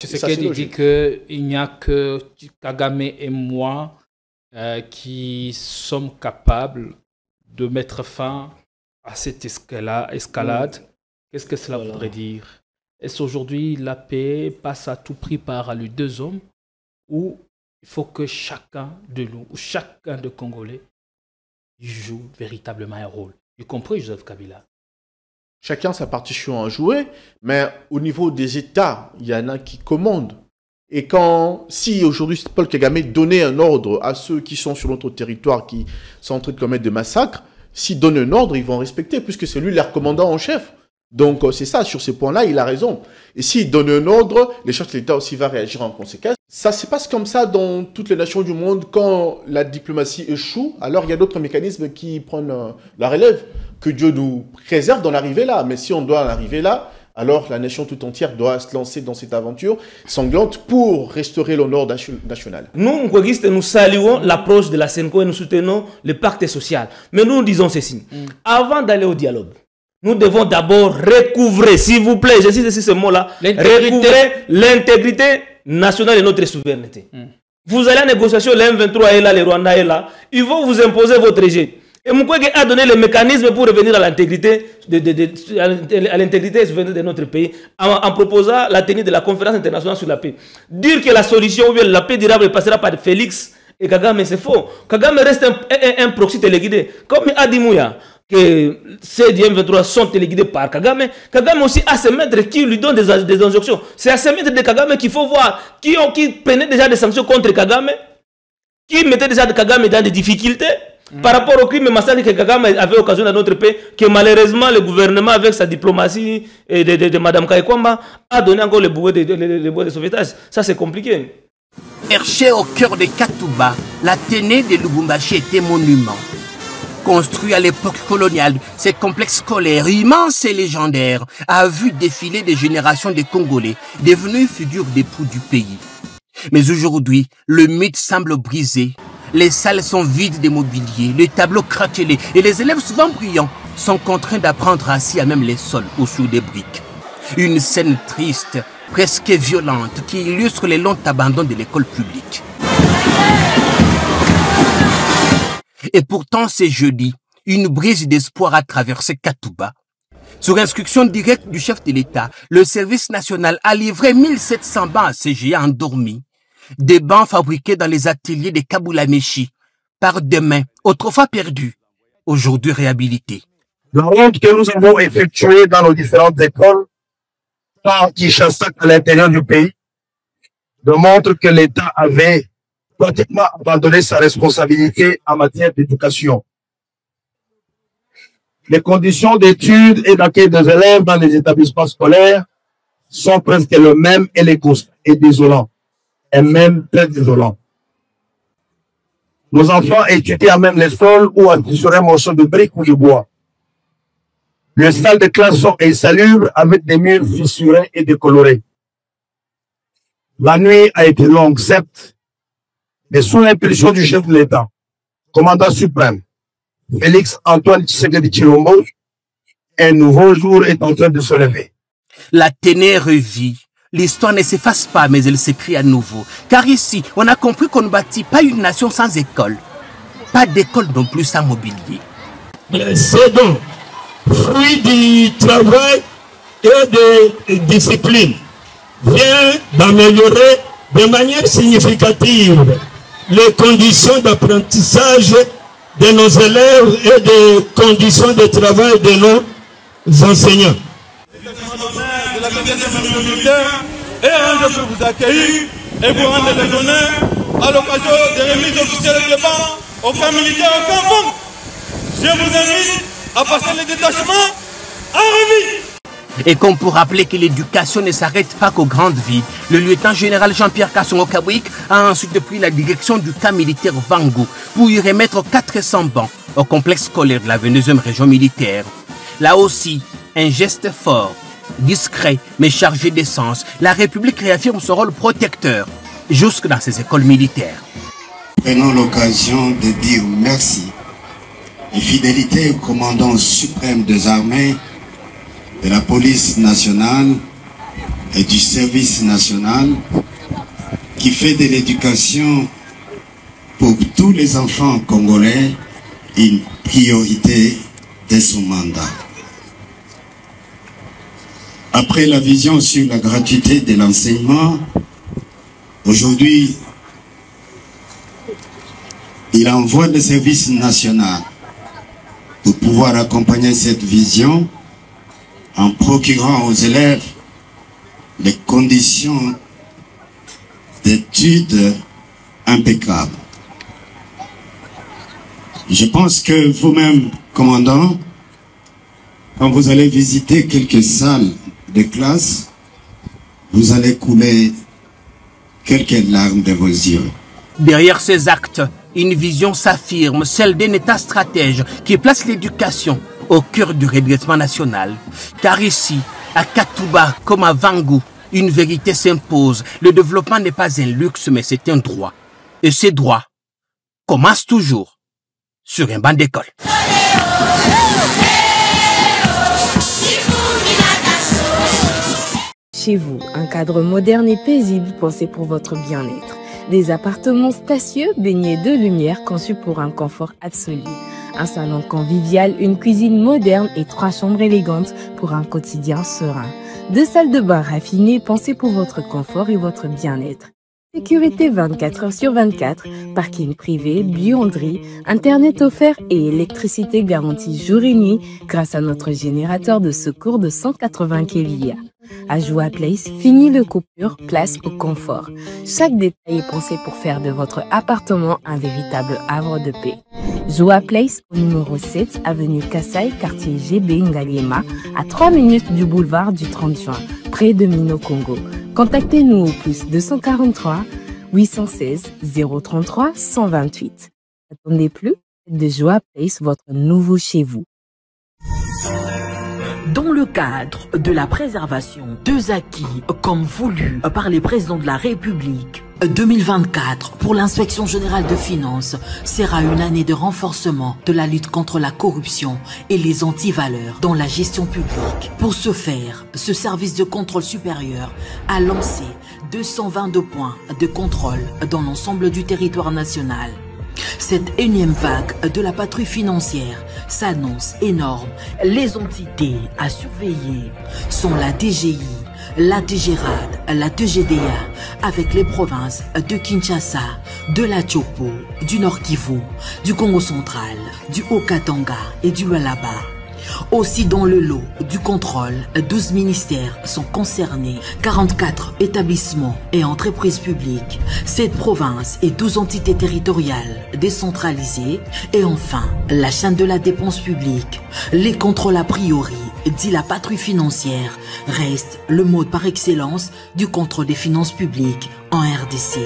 Tshisekedi dit qu'il n'y a que Kagame et moi qui sommes capables de mettre fin à cette escalade. Qu'est-ce que cela voudrait dire? Est-ce aujourd'hui la paix passe à tout prix par les deux hommes, ou il faut que chacun de nous, ou chacun de Congolais joue véritablement un rôle, y compris Joseph Kabila? Chacun sa partition à jouer, mais au niveau des États, il y en a qui commandent. Et si aujourd'hui Paul Kagame donnait un ordre à ceux qui sont sur notre territoire, qui sont en train de commettre des massacres, s'il donne un ordre, ils vont respecter, puisque c'est lui leur commandant en chef. Donc c'est ça, sur ces points-là, il a raison. Et s'il donne un ordre, les chefs de l'État aussi vont réagir en conséquence. Ça se passe comme ça dans toutes les nations du monde. Quand la diplomatie échoue, alors il y a d'autres mécanismes qui prennent la relève. Que Dieu nous préserve d'en arriver là. Mais si on doit en arriver là, alors la nation tout entière doit se lancer dans cette aventure sanglante pour restaurer l'honneur national. Nous, Mkwagistes, nous saluons l'approche de la Senko et nous soutenons le pacte social. Mais nous disons ceci. Avant d'aller au dialogue, nous devons d'abord recouvrer, s'il vous plaît, j'insiste sur ce mot-là, recouvrer l'intégrité nationale et notre souveraineté. Vous allez à la négociation, l'M23 est là, le Rwanda est là, ils vont vous imposer votre rejet. Et Mukwege a donné les mécanismes pour revenir à l'intégrité et souveraineté de notre pays en proposant la tenue de la conférence internationale sur la paix. Dire que la solution ou bien la paix durable passera par Félix et Kagame, c'est faux. Kagame reste un proxy téléguidé. Comme a dit Mouya, que ces M23 sont téléguidés par Kagame, Kagame aussi a ses maîtres qui lui donnent des injonctions. C'est à ces maîtres de Kagame qu'il faut voir, qui prenaient déjà des sanctions contre Kagame, qui mettaient déjà Kagame dans des difficultés. Par rapport au crime et massacre que Kagame avait occasion dans notre pays, que malheureusement le gouvernement avec sa diplomatie de Mme Kaikwamba a donné encore le bouée de sauvetage. Ça c'est compliqué. Perché au cœur de Katouba, la Ténée de Lubumbashi était monument. Construit à l'époque coloniale, ce complexe scolaire immense et légendaire a vu défiler des générations de Congolais devenus figures d'époux du pays. Mais aujourd'hui, le mythe semble brisé. Les salles sont vides de mobilier, les tableaux craquelés et les élèves souvent brillants sont contraints d'apprendre assis à même les sols ou sous des briques. Une scène triste, presque violente, qui illustre les longs abandons de l'école publique. Et pourtant, c'est jeudi, une brise d'espoir a traversé Katouba. Sur instruction directe du chef de l'État, le service national a livré 1700 bancs à ces géants endormis. Des bancs fabriqués dans les ateliers de Kabulameshi, par des mains autrefois perdues, aujourd'hui réhabilitées. La ronde que nous avons effectuée dans nos différentes écoles, par Kinshasa à l'intérieur du pays, démontre que l'État avait pratiquement abandonné sa responsabilité en matière d'éducation. Les conditions d'études et d'accueil des élèves dans les établissements scolaires sont presque les mêmes et les constats et désolants. Et même très désolant. Nos enfants étudient à même les sols ou sur un morceau de briques ou de bois. Les salles de classe sont insalubres avec des murs fissurés et décolorés. La nuit a été longue, certes, mais sous l'impulsion du chef de l'État, commandant suprême, Félix Antoine Tshisekedi Tshilombo, un nouveau jour est en train de se lever. La Ténée revit. L'histoire ne s'efface pas, mais elle s'écrit à nouveau. Car ici, on a compris qu'on ne bâtit pas une nation sans école. Pas d'école non plus sans mobilier. C'est donc fruit du travail et de discipline vient d'améliorer de manière significative les conditions d'apprentissage de nos élèves et des conditions de travail de nos enseignants. De la 4e militaire et je peux vous accueillir et vous rendre les honneurs à l'occasion des remises officielles de banc au camp militaire au camp. Je vous invite à passer les détachements en revue. Et comme pour rappeler que l'éducation ne s'arrête pas qu'aux grandes villes, le lieutenant-général Jean-Pierre Kassongo-Kabouik a ensuite pris la direction du camp militaire Vango pour y remettre 400 bancs au complexe scolaire de la 22e région militaire. Là aussi, un geste fort, discret mais chargé d'essence, la République réaffirme son rôle protecteur jusque dans ses écoles militaires. Prenons l'occasion de dire merci et fidélité au commandant suprême des armées, de la police nationale et du service national qui fait de l'éducation pour tous les enfants congolais une priorité de son mandat. Après la vision sur la gratuité de l'enseignement, aujourd'hui, il envoie le service national pour pouvoir accompagner cette vision en procurant aux élèves les conditions d'études impeccables. Je pense que vous-même, commandant, quand vous allez visiter quelques salles de classe, vous allez couler quelques larmes de vos yeux. Derrière ces actes, une vision s'affirme, celle d'un État stratège qui place l'éducation au cœur du redressement national. Car ici, à Katouba comme à Vangou, une vérité s'impose. Le développement n'est pas un luxe, mais c'est un droit. Et ces droits commencent toujours sur un banc d'école. Chez vous, un cadre moderne et paisible pensé pour votre bien-être. Des appartements spacieux baignés de lumière conçus pour un confort absolu. Un salon convivial, une cuisine moderne et 3 chambres élégantes pour un quotidien serein. 2 salles de bain raffinées pensées pour votre confort et votre bien-être. Sécurité 24 heures sur 24, parking privé, buanderie, internet offert et électricité garantie jour et nuit grâce à notre générateur de secours de 180 kVA. À Joa Place, fini le coupure, place au confort. Chaque détail est pensé pour faire de votre appartement un véritable havre de paix. Joa Place au numéro 7, avenue Kassai, quartier GB Ngaliema, à 3 minutes du boulevard du 30 juin, près de Mino Congo. Contactez-nous au plus 243 816 033 128. N'attendez plus, de Joa Place, votre nouveau chez vous. Dans le cadre de la préservation des acquis comme voulu par les présidents de la République, 2024 pour l'inspection générale de finances sera une année de renforcement de la lutte contre la corruption et les antivaleurs dans la gestion publique. Pour ce faire, ce service de contrôle supérieur a lancé 222 points de contrôle dans l'ensemble du territoire national. Cette énième vague de la patrouille financière s'annonce énorme. Les entités à surveiller sont la DGI, la DGRAD, la DGDA, avec les provinces de Kinshasa, de la Chopo, du Nord Kivu, du Congo central, du Haut-Katanga et du Lualaba. Aussi dans le lot du contrôle, 12 ministères sont concernés, 44 établissements et entreprises publiques, 7 provinces et 12 entités territoriales décentralisées et enfin la chaîne de la dépense publique. Les contrôles a priori, dit la patrouille financière, restent le mode par excellence du contrôle des finances publiques en RDC.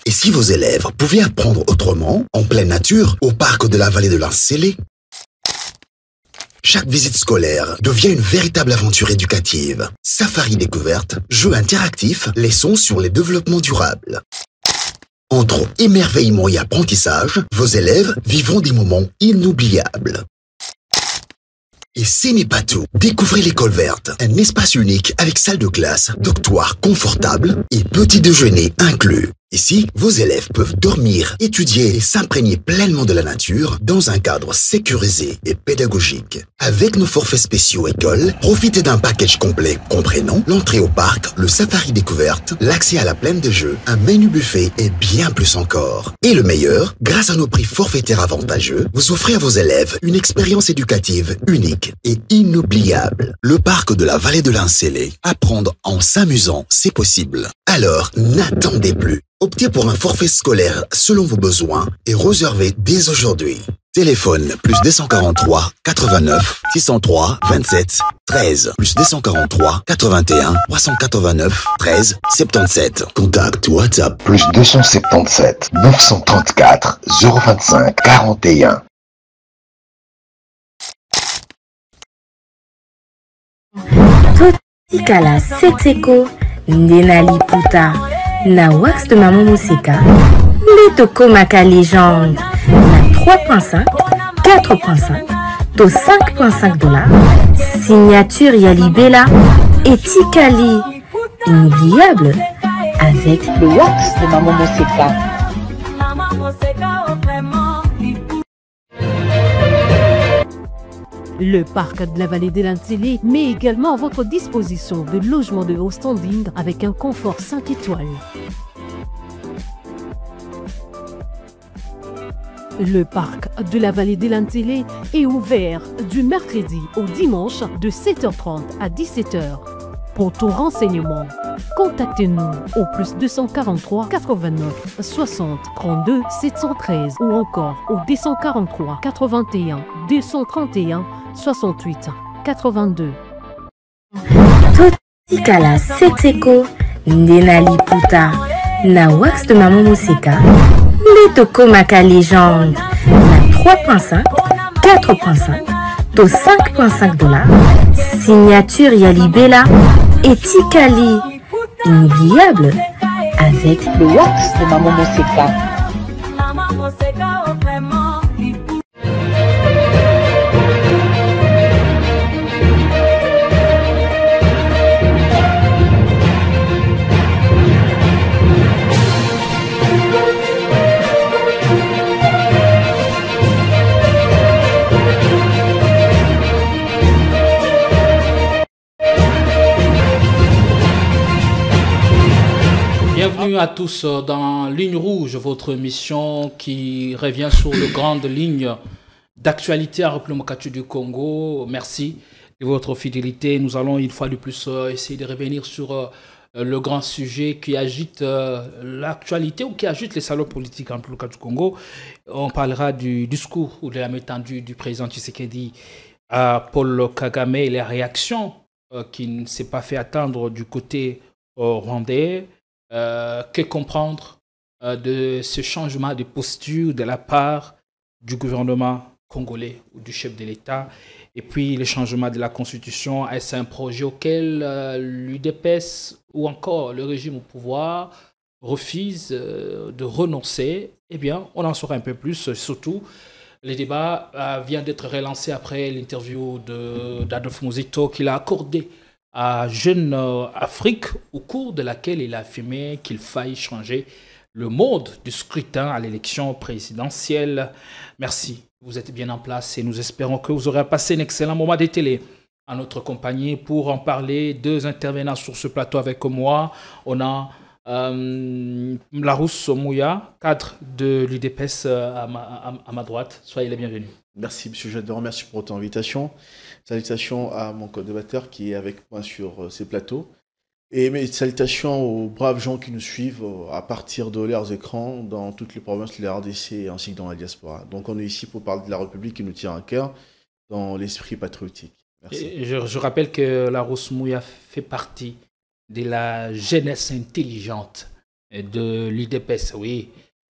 Et si vos élèves pouvaient apprendre autrement, en pleine nature, au parc de la vallée de l'Ancélé? Chaque visite scolaire devient une véritable aventure éducative. Safari découverte, jeux interactifs, leçons sur les développements durables. Entre émerveillement et apprentissage, vos élèves vivront des moments inoubliables. Et ce n'est pas tout. Découvrez l'école verte, un espace unique avec salle de classe, dortoir confortable et petit déjeuner inclus. Ici, vos élèves peuvent dormir, étudier et s'imprégner pleinement de la nature dans un cadre sécurisé et pédagogique. Avec nos forfaits spéciaux école, profitez d'un package complet comprenant l'entrée au parc, le safari découverte, l'accès à la plaine de jeux, un menu buffet et bien plus encore. Et le meilleur, grâce à nos prix forfaitaires avantageux, vous offrez à vos élèves une expérience éducative unique et inoubliable. Le parc de la vallée de l'Ancélé. Apprendre en s'amusant, c'est possible. Alors, n'attendez plus. Optez pour un forfait scolaire selon vos besoins et réservez dès aujourd'hui. Téléphone plus 243 89 603 27 13 plus 243 81 389 13 77. Contact WhatsApp plus 277 934 025 41. Totikala Setseko Nenali Puta na wax de Maman Moseka Letoko Maka légende na 3.5 4.5 to 5,5 $. Signature Yalibela et Tikali. Inoubliable avec le wax de Maman Moseka. Le parc de la vallée de l'Antélé met également à votre disposition de logements de haut standing avec un confort 5 étoiles. Le parc de la vallée de l'Antélé est ouvert du mercredi au dimanche de 7h30 à 17h. Pour tout renseignement, contactez-nous au plus 243 89 60 32 713 ou encore au 243 81 231 68 82. Totikala Seteko, Nenali Puta, na wax de Maman Moseka, Letoko Maka Légende, na 3,5, 4,5, to 5,5 $. Signature Yalibela et Tikali. Inoubliable avec le wax de Maman Moseka. Bienvenue à tous dans Ligne Rouge, votre émission qui revient sur les grandes lignes d'actualité à République du Congo. Merci de votre fidélité. Nous allons une fois de plus essayer de revenir sur le grand sujet qui agite l'actualité ou qui agite les salons politiques en République du Congo. On parlera du discours ou de la méthode du président Tshisekedi à Paul Kagame et les réactions qui ne s'est pas fait attendre du côté rwandais. Que comprendre de ce changement de posture de la part du gouvernement congolais ou du chef de l'État, et puis le changement de la constitution? Est-ce un projet auquel l'UDPS ou encore le régime au pouvoir refuse de renoncer? Eh bien, on en saura un peu plus. Surtout, le débat vient d'être relancé après l'interview d'Adolphe Muzito qu'il a accordé à Jeune Afrique, au cours de laquelle il a affirmé qu'il faille changer le mode du scrutin à l'élection présidentielle. Merci, vous êtes bien en place et nous espérons que vous aurez passé un excellent moment de télé en notre compagnie. Pour en parler, deux intervenants sur ce plateau avec moi. On a Larousse Mouya, cadre de l'UDPS à ma droite. Soyez les bienvenus. Merci, M. Jadon, merci pour votre invitation. Salutations à mon co-débatteur qui est avec moi sur ces plateaux. Et mes salutations aux braves gens qui nous suivent à partir de leurs écrans dans toutes les provinces de la RDC ainsi que dans la diaspora. Donc on est ici pour parler de la République qui nous tient à cœur dans l'esprit patriotique. Merci. Et je rappelle que Larousse Mouya fait partie de la jeunesse intelligente de l'UDPS. Oui,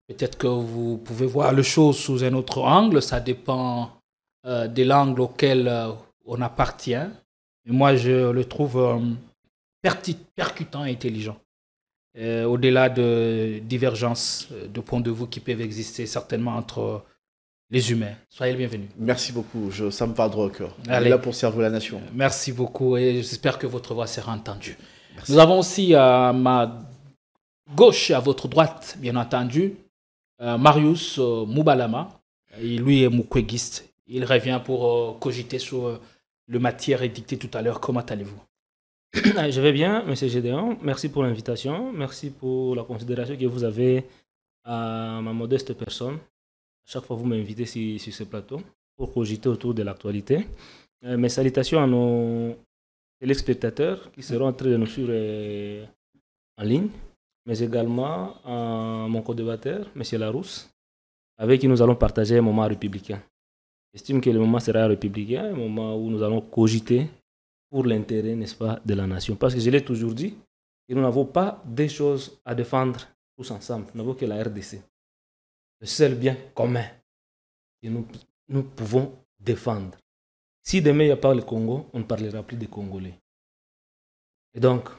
peut-être que vous pouvez voir les choses sous un autre angle, ça dépend de l'angle auquel on appartient. Et moi, je le trouve percutant et intelligent. Au-delà de divergences de points de vue qui peuvent exister certainement entre les humains. Soyez le bienvenu. Merci beaucoup, ça me va droit au cœur. On est là pour servir la nation. Merci beaucoup et j'espère que votre voix sera entendue. Merci. Nous avons aussi à ma gauche et à votre droite, bien entendu, Marius Moubalama. Lui est moukwegiste. Il revient pour cogiter sur le matière édictée tout à l'heure. Comment allez-vous? Je vais bien, M. Gédéon. Merci pour l'invitation. Merci pour la considération que vous avez à ma modeste personne. Chaque fois, vous m'invitez sur ce plateau pour cogiter autour de l'actualité. Mes salutations à nos téléspectateurs qui seront en train de nous suivre en ligne, mais également à mon co-débatteur, M. Larousse, avec qui nous allons partager un moment républicain. J'estime que le moment sera républicain, un moment où nous allons cogiter pour l'intérêt, n'est-ce pas, de la nation. Parce que je l'ai toujours dit, que nous n'avons pas des choses à défendre tous ensemble. Nous n'avons que la RDC. Le seul bien commun que nous pouvons défendre. Si demain il n'y a pas le Congo, on ne parlera plus des Congolais. Et donc,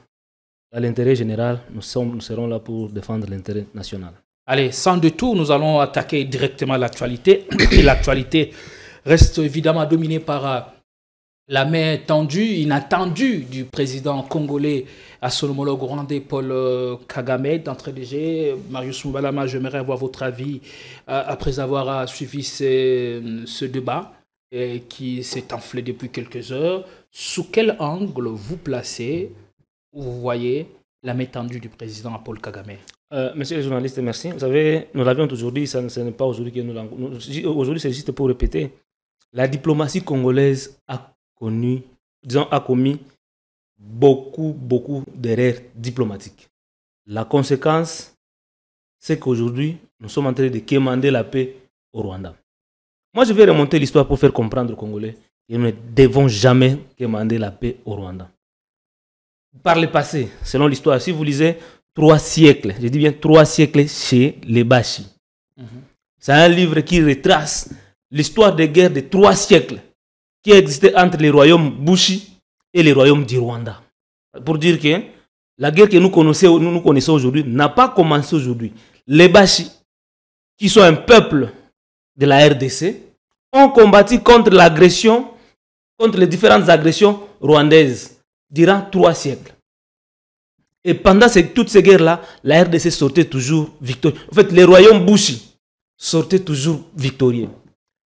à l'intérêt général, nous serons là pour défendre l'intérêt national. Allez, sans détour, nous allons attaquer directement l'actualité. Et l'actualité reste évidemment dominé par la main tendue, inattendue du président congolais à son homologue rwandais Paul Kagame. D'entrée de jeu, Marius Moubalama, j'aimerais avoir votre avis après avoir suivi ce débat qui s'est enflé depuis quelques heures. Sous quel angle vous placez, vous voyez la main tendue du président à Paul Kagame? Monsieur le journaliste, merci. Vous savez, nous l'avions aujourd'hui, ce n'est pas aujourd'hui que nous l'avons. Aujourd'hui, c'est juste pour répéter. La diplomatie congolaise a commis beaucoup d'erreurs diplomatiques. La conséquence, c'est qu'aujourd'hui, nous sommes en train de quémander la paix au Rwanda. Moi, je vais remonter l'histoire pour faire comprendre aux Congolais que nous ne devons jamais quémander la paix au Rwanda. Par le passé, selon l'histoire, si vous lisez 3 siècles, je dis bien 3 siècles chez les Bashi. C'est un livre qui retrace l'histoire des guerres de 3 siècles qui existait entre les royaumes Bushi et les royaumes du Rwanda. Pour dire que la guerre que nous connaissons aujourd'hui n'a pas commencé aujourd'hui. Les Bashi, qui sont un peuple de la RDC, ont combattu contre l'agression, contre les différentes agressions rwandaises durant 3 siècles. Et pendant toutes ces guerres-là, la RDC sortait toujours victorieux. En fait, les royaumes Bushi sortaient toujours victorieux.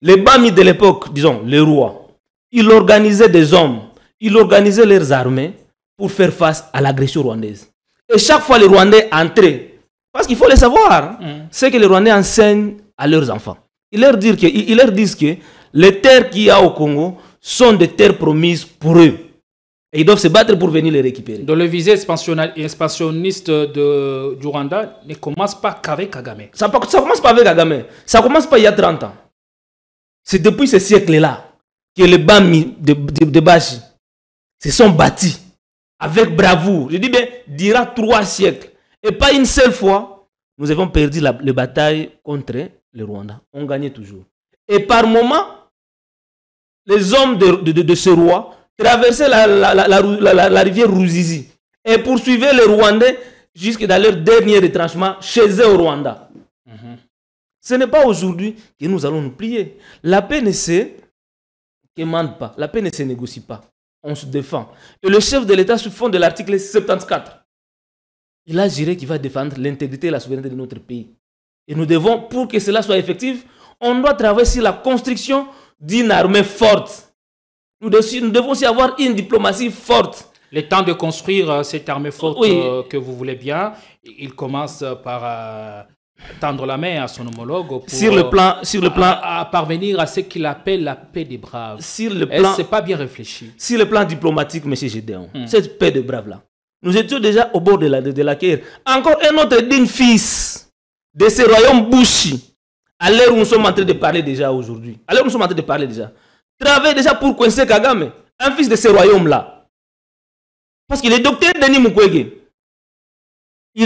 Les Bami de l'époque, disons, les rois, ils organisaient des hommes, ils organisaient leurs armées pour faire face à l'agression rwandaise. Et chaque fois, les Rwandais entraient. Parce qu'il faut le savoir, c'est que les Rwandais enseignent à leurs enfants. Ils leur disent que les terres qu'il y a au Congo sont des terres promises pour eux. Et ils doivent se battre pour venir les récupérer. Donc le visée expansionniste du Rwanda ne commence pas qu'avec Kagame. Ça commence pas avec Kagame. Ça commence pas il y a 30 ans. C'est depuis ce siècle-là que les Bami de Bashi se sont bâtis avec bravoure. Je dis bien, durant 3 siècles. Et pas une seule fois, nous avons perdu la bataille contre le Rwanda. On gagnait toujours. Et par moment, les hommes de ce roi traversaient la rivière Ruzizi et poursuivaient les Rwandais jusque dans leur dernier retranchement chez eux au Rwanda. Ce n'est pas aujourd'hui que nous allons nous plier. La paix ne se quémande pas. La paix ne se négocie pas. On se défend. Et le chef de l'État, sous fond de l'article 74, il a juré qu'il va défendre l'intégrité et la souveraineté de notre pays. Et nous devons, pour que cela soit effectif, on doit travailler sur la construction d'une armée forte. Nous devons aussi avoir une diplomatie forte. Le temps de construire cette armée forte que vous voulez bien, il commence par tendre la main à son homologue pour sur le plan à parvenir à ce qu'il appelle la paix des braves. C'est pas bien réfléchi. Sur le plan diplomatique, M. Gédéon, cette paix des braves-là, nous étions déjà au bord de la guerre. Encore un autre digne fils de ce royaume Bushi, à l'heure où nous sommes en train de parler déjà aujourd'hui, travaille déjà pour coincer Kagame, un fils de ce royaume-là. Parce qu'il est docteur Denis Mukwege.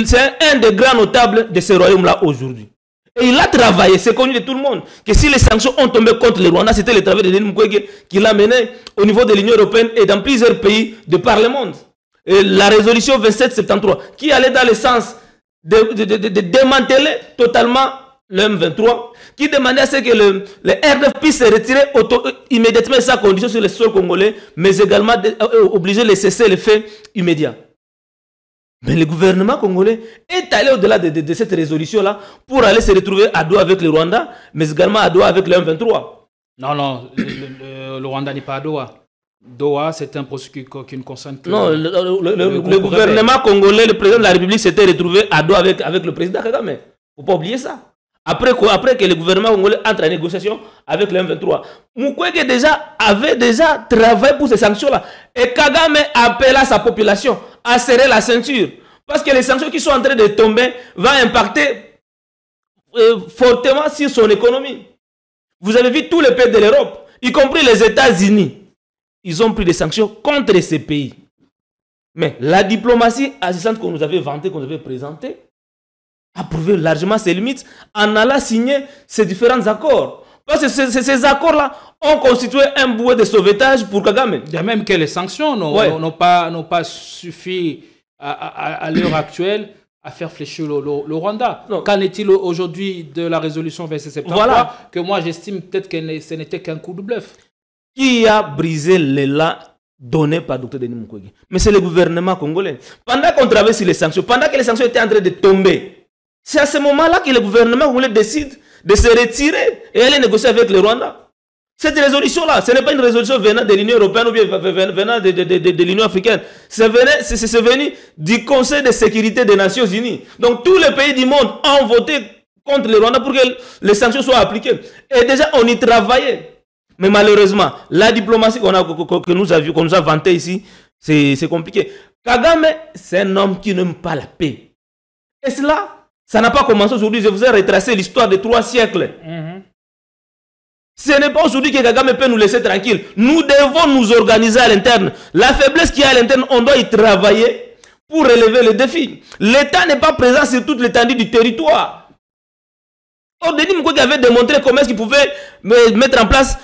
C'est un des grands notables de ce royaume-là aujourd'hui. Et il a travaillé, c'est connu de tout le monde, que si les sanctions ont tombé contre le Rwanda, c'était le travail de Denis Mukwege qui l'a mené au niveau de l'Union européenne et dans plusieurs pays de par le monde. Et la résolution 2773, qui allait dans le sens de démanteler totalement le M23, qui demandait à ce que le RDF puisse se retirer immédiatement sans condition sur le sol congolais, mais également obliger de cesser les faits immédiats. Mais le gouvernement congolais est allé au-delà de cette résolution-là pour aller se retrouver à dos avec le Rwanda, mais également à dos avec le M23. Non, le Rwanda n'est pas à Doha. Doha, c'est un processus qui ne concerne que... Non, le gouvernement congolais, le président de la République s'était retrouvé à dos avec le président Kagame. Il ne faut pas oublier ça. Après que le gouvernement congolais entre en négociation avec le M23, Mukwege avait déjà travaillé pour ces sanctions-là. Et Kagame appela sa population à serrer la ceinture. Parce que les sanctions qui sont en train de tomber vont impacter fortement sur son économie. Vous avez vu tous les pays de l'Europe, y compris les États-Unis. Ils ont pris des sanctions contre ces pays. Mais la diplomatie assistante qu'on nous avait vantée, qu'on nous avait présentée, a prouvé largement ses limites en allant signer ces différents accords. Parce que ces accords-là ont constitué un bouée de sauvetage pour Kagame. Il y a même que les sanctions n'ont pas suffi à l'heure actuelle à faire fléchir le Rwanda. Qu'en est-il aujourd'hui de la résolution 2773 Voilà. que moi j'estime peut-être que ce n'était qu'un coup de bluff. Qui a brisé l'élan donné par Dr Denis Mukwege? Mais c'est le gouvernement congolais. Pendant qu'on travaille sur les sanctions, pendant que les sanctions étaient en train de tomber, c'est à ce moment-là que le gouvernement congolais décide de se retirer et aller négocier avec le Rwanda. Cette résolution-là, ce n'est pas une résolution venant de l'Union européenne ou bien venant de l'Union africaine. C'est venu du Conseil de sécurité des Nations Unies. Donc tous les pays du monde ont voté contre le Rwanda pour que les sanctions soient appliquées. Et déjà, on y travaillait. Mais malheureusement, la diplomatie que nous a vantée ici, c'est compliqué. Kagame, c'est un homme qui n'aime pas la paix. Et cela, ça n'a pas commencé aujourd'hui. Je vous ai retracé l'histoire de 3 siècles. Ce n'est pas aujourd'hui que Kagame peut nous laisser tranquille. Nous devons nous organiser à l'interne. La faiblesse qu'il y a à l'interne, on doit y travailler pour relever le défi. L'État n'est pas présent sur toute l'étendue du territoire. Or, Denis Mukwege avait démontré comment est-ce qu'il pouvait mettre en place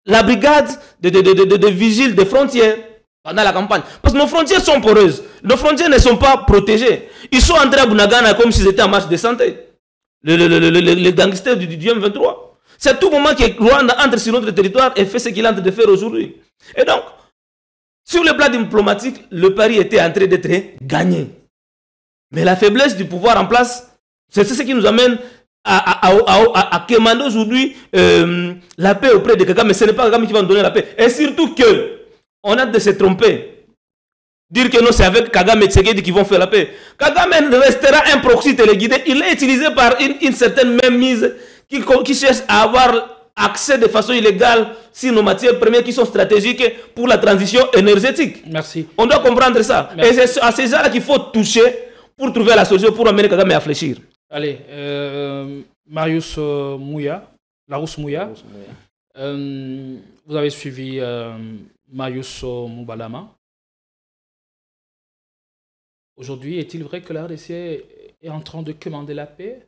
la brigade de vigiles des frontières pendant la campagne. Parce que nos frontières sont poreuses. Nos frontières ne sont pas protégées. Ils sont entrés à Bunagana comme s'ils étaient en marche de santé. Les gangsters du M23. C'est tout moment que Rwanda entre sur notre territoire et fait ce qu'il est en train de faire aujourd'hui. Et donc, sur le plan diplomatique, le pari était en train d'être gagné. Mais la faiblesse du pouvoir en place, c'est ce qui nous amène à commander aujourd'hui la paix auprès de Kagame. Mais ce n'est pas Kagame qui va nous donner la paix. Et surtout que, on a de se tromper. Dire que non, c'est avec Kagame et Tshisekedi qui vont faire la paix. Kagame restera un proxy téléguidé. Il est utilisé par une certaine mainmise qui cherche à avoir accès de façon illégale sur nos matières premières qui sont stratégiques pour la transition énergétique. Merci. On doit comprendre ça. Merci. Et c'est à ces gens-là qu'il faut toucher pour trouver la solution, pour amener Kagame à fléchir. Allez, Marius Mouya, Larousse Mouya. Vous avez suivi Marius Moubalama. Aujourd'hui, est-il vrai que la RDC est en train de commander la paix?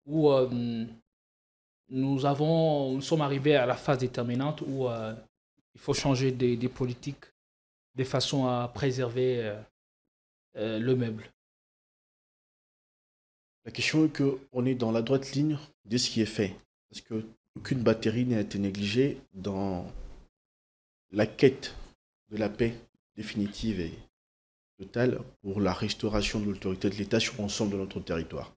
Ou nous sommes arrivés à la phase déterminante où il faut changer des politiques de façon à préserver le meuble? La question est qu'on est dans la droite ligne de ce qui est fait. Parce qu'aucune batterie n'a été négligée dans la quête de la paix définitive et totale pour la restauration de l'autorité de l'État sur l'ensemble de notre territoire.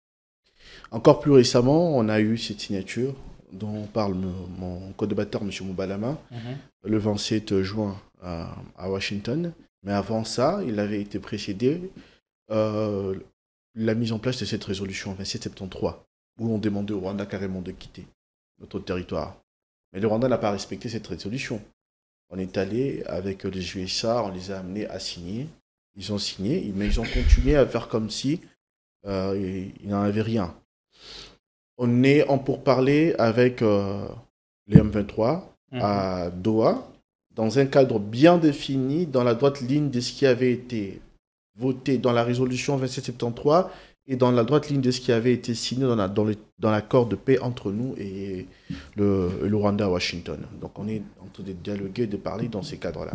Encore plus récemment, on a eu cette signature dont parle mon co-débatteur, M. Moubalama, le 27 juin à Washington. Mais avant ça, il avait été précédé la mise en place de cette résolution 2773, où on demandait au Rwanda carrément de quitter notre territoire. Mais le Rwanda n'a pas respecté cette résolution. On est allé avec les USA, on les a amenés à signer. Ils ont signé, mais ils ont continué à faire comme si il n'en avait rien. On est en pourparlers avec les M23 à Doha, dans un cadre bien défini, dans la droite ligne de ce qui avait été voté dans la résolution 2773 et dans la droite ligne de ce qui avait été signé dans l'accord de paix entre nous et le Rwanda à Washington. Donc on est en train de dialoguer, de parler dans ces cadres-là.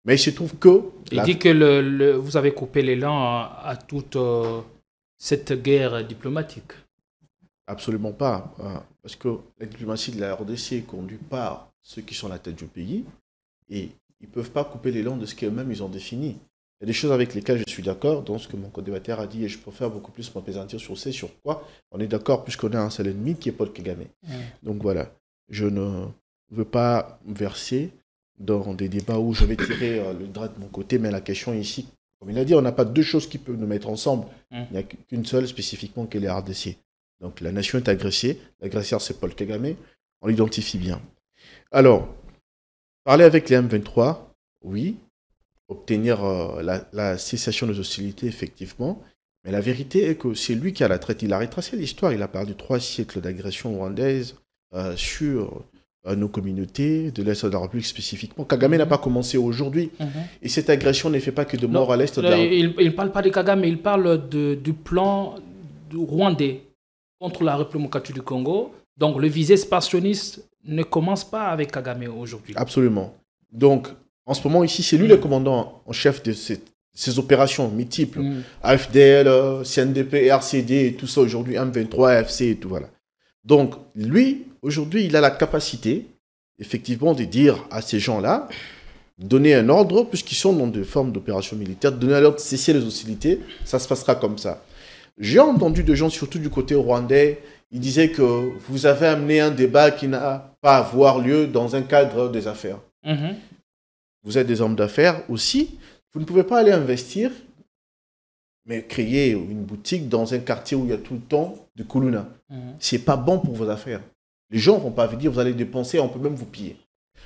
Mais il se trouve que... Il dit que vous avez coupé l'élan à toute cette guerre diplomatique. Absolument pas. Parce que la diplomatie de la RDC est conduite par ceux qui sont à la tête du pays et ils ne peuvent pas couper l'élan de ce qu'eux-mêmes ils ont défini. Il y a des choses avec lesquelles je suis d'accord, dans ce que mon co-débatteur a dit, et je préfère beaucoup plus m'apaisantir sur quoi on est d'accord, puisqu'on a un seul ennemi qui est Paul Kagame. Donc voilà, je ne veux pas me verser dans des débats où je vais tirer le drap de mon côté, mais la question ici, comme il a dit, on n'a pas deux choses qui peuvent nous mettre ensemble. Il n'y a qu'une seule spécifiquement, qui est les RDC. Donc la nation est agressée, l'agresseur c'est Paul Kagame, on l'identifie bien. Alors, parler avec les M23, oui, obtenir la cessation des hostilités, effectivement, mais la vérité est que c'est lui qui a la traite. Il a retracé l'histoire, il a parlé de 3 siècles d'agression rwandaise sur nos communautés de l'Est de la République spécifiquement. Kagame n'a pas commencé aujourd'hui, et cette agression ne fait pas que de mort à l'Est de la République. Il ne parle pas de Kagame, il parle du plan rwandais contre la République démocratique du Congo. Donc le visée expansionniste ne commence pas avec Kagame aujourd'hui. Absolument. Donc, en ce moment ici, c'est lui le commandant en chef de ces opérations multiples, AFDL, CNDP, RCD, et tout ça aujourd'hui, M23, AFC et tout, voilà. Donc, lui, aujourd'hui, il a la capacité, effectivement, de dire à ces gens-là, donner un ordre, puisqu'ils sont dans des formes d'opérations militaires, donner un ordre de cesser les hostilités, ça se passera comme ça. J'ai entendu des gens, surtout du côté rwandais, ils disaient que vous avez amené un débat qui n'a pas à avoir lieu dans un cadre des affaires. Vous êtes des hommes d'affaires aussi, vous ne pouvez pas aller investir, mais créer une boutique dans un quartier où il y a tout le temps de Kuluna. C'est pas bon pour vos affaires. Les gens ne vont pas vous dire, vous allez dépenser, on peut même vous piller.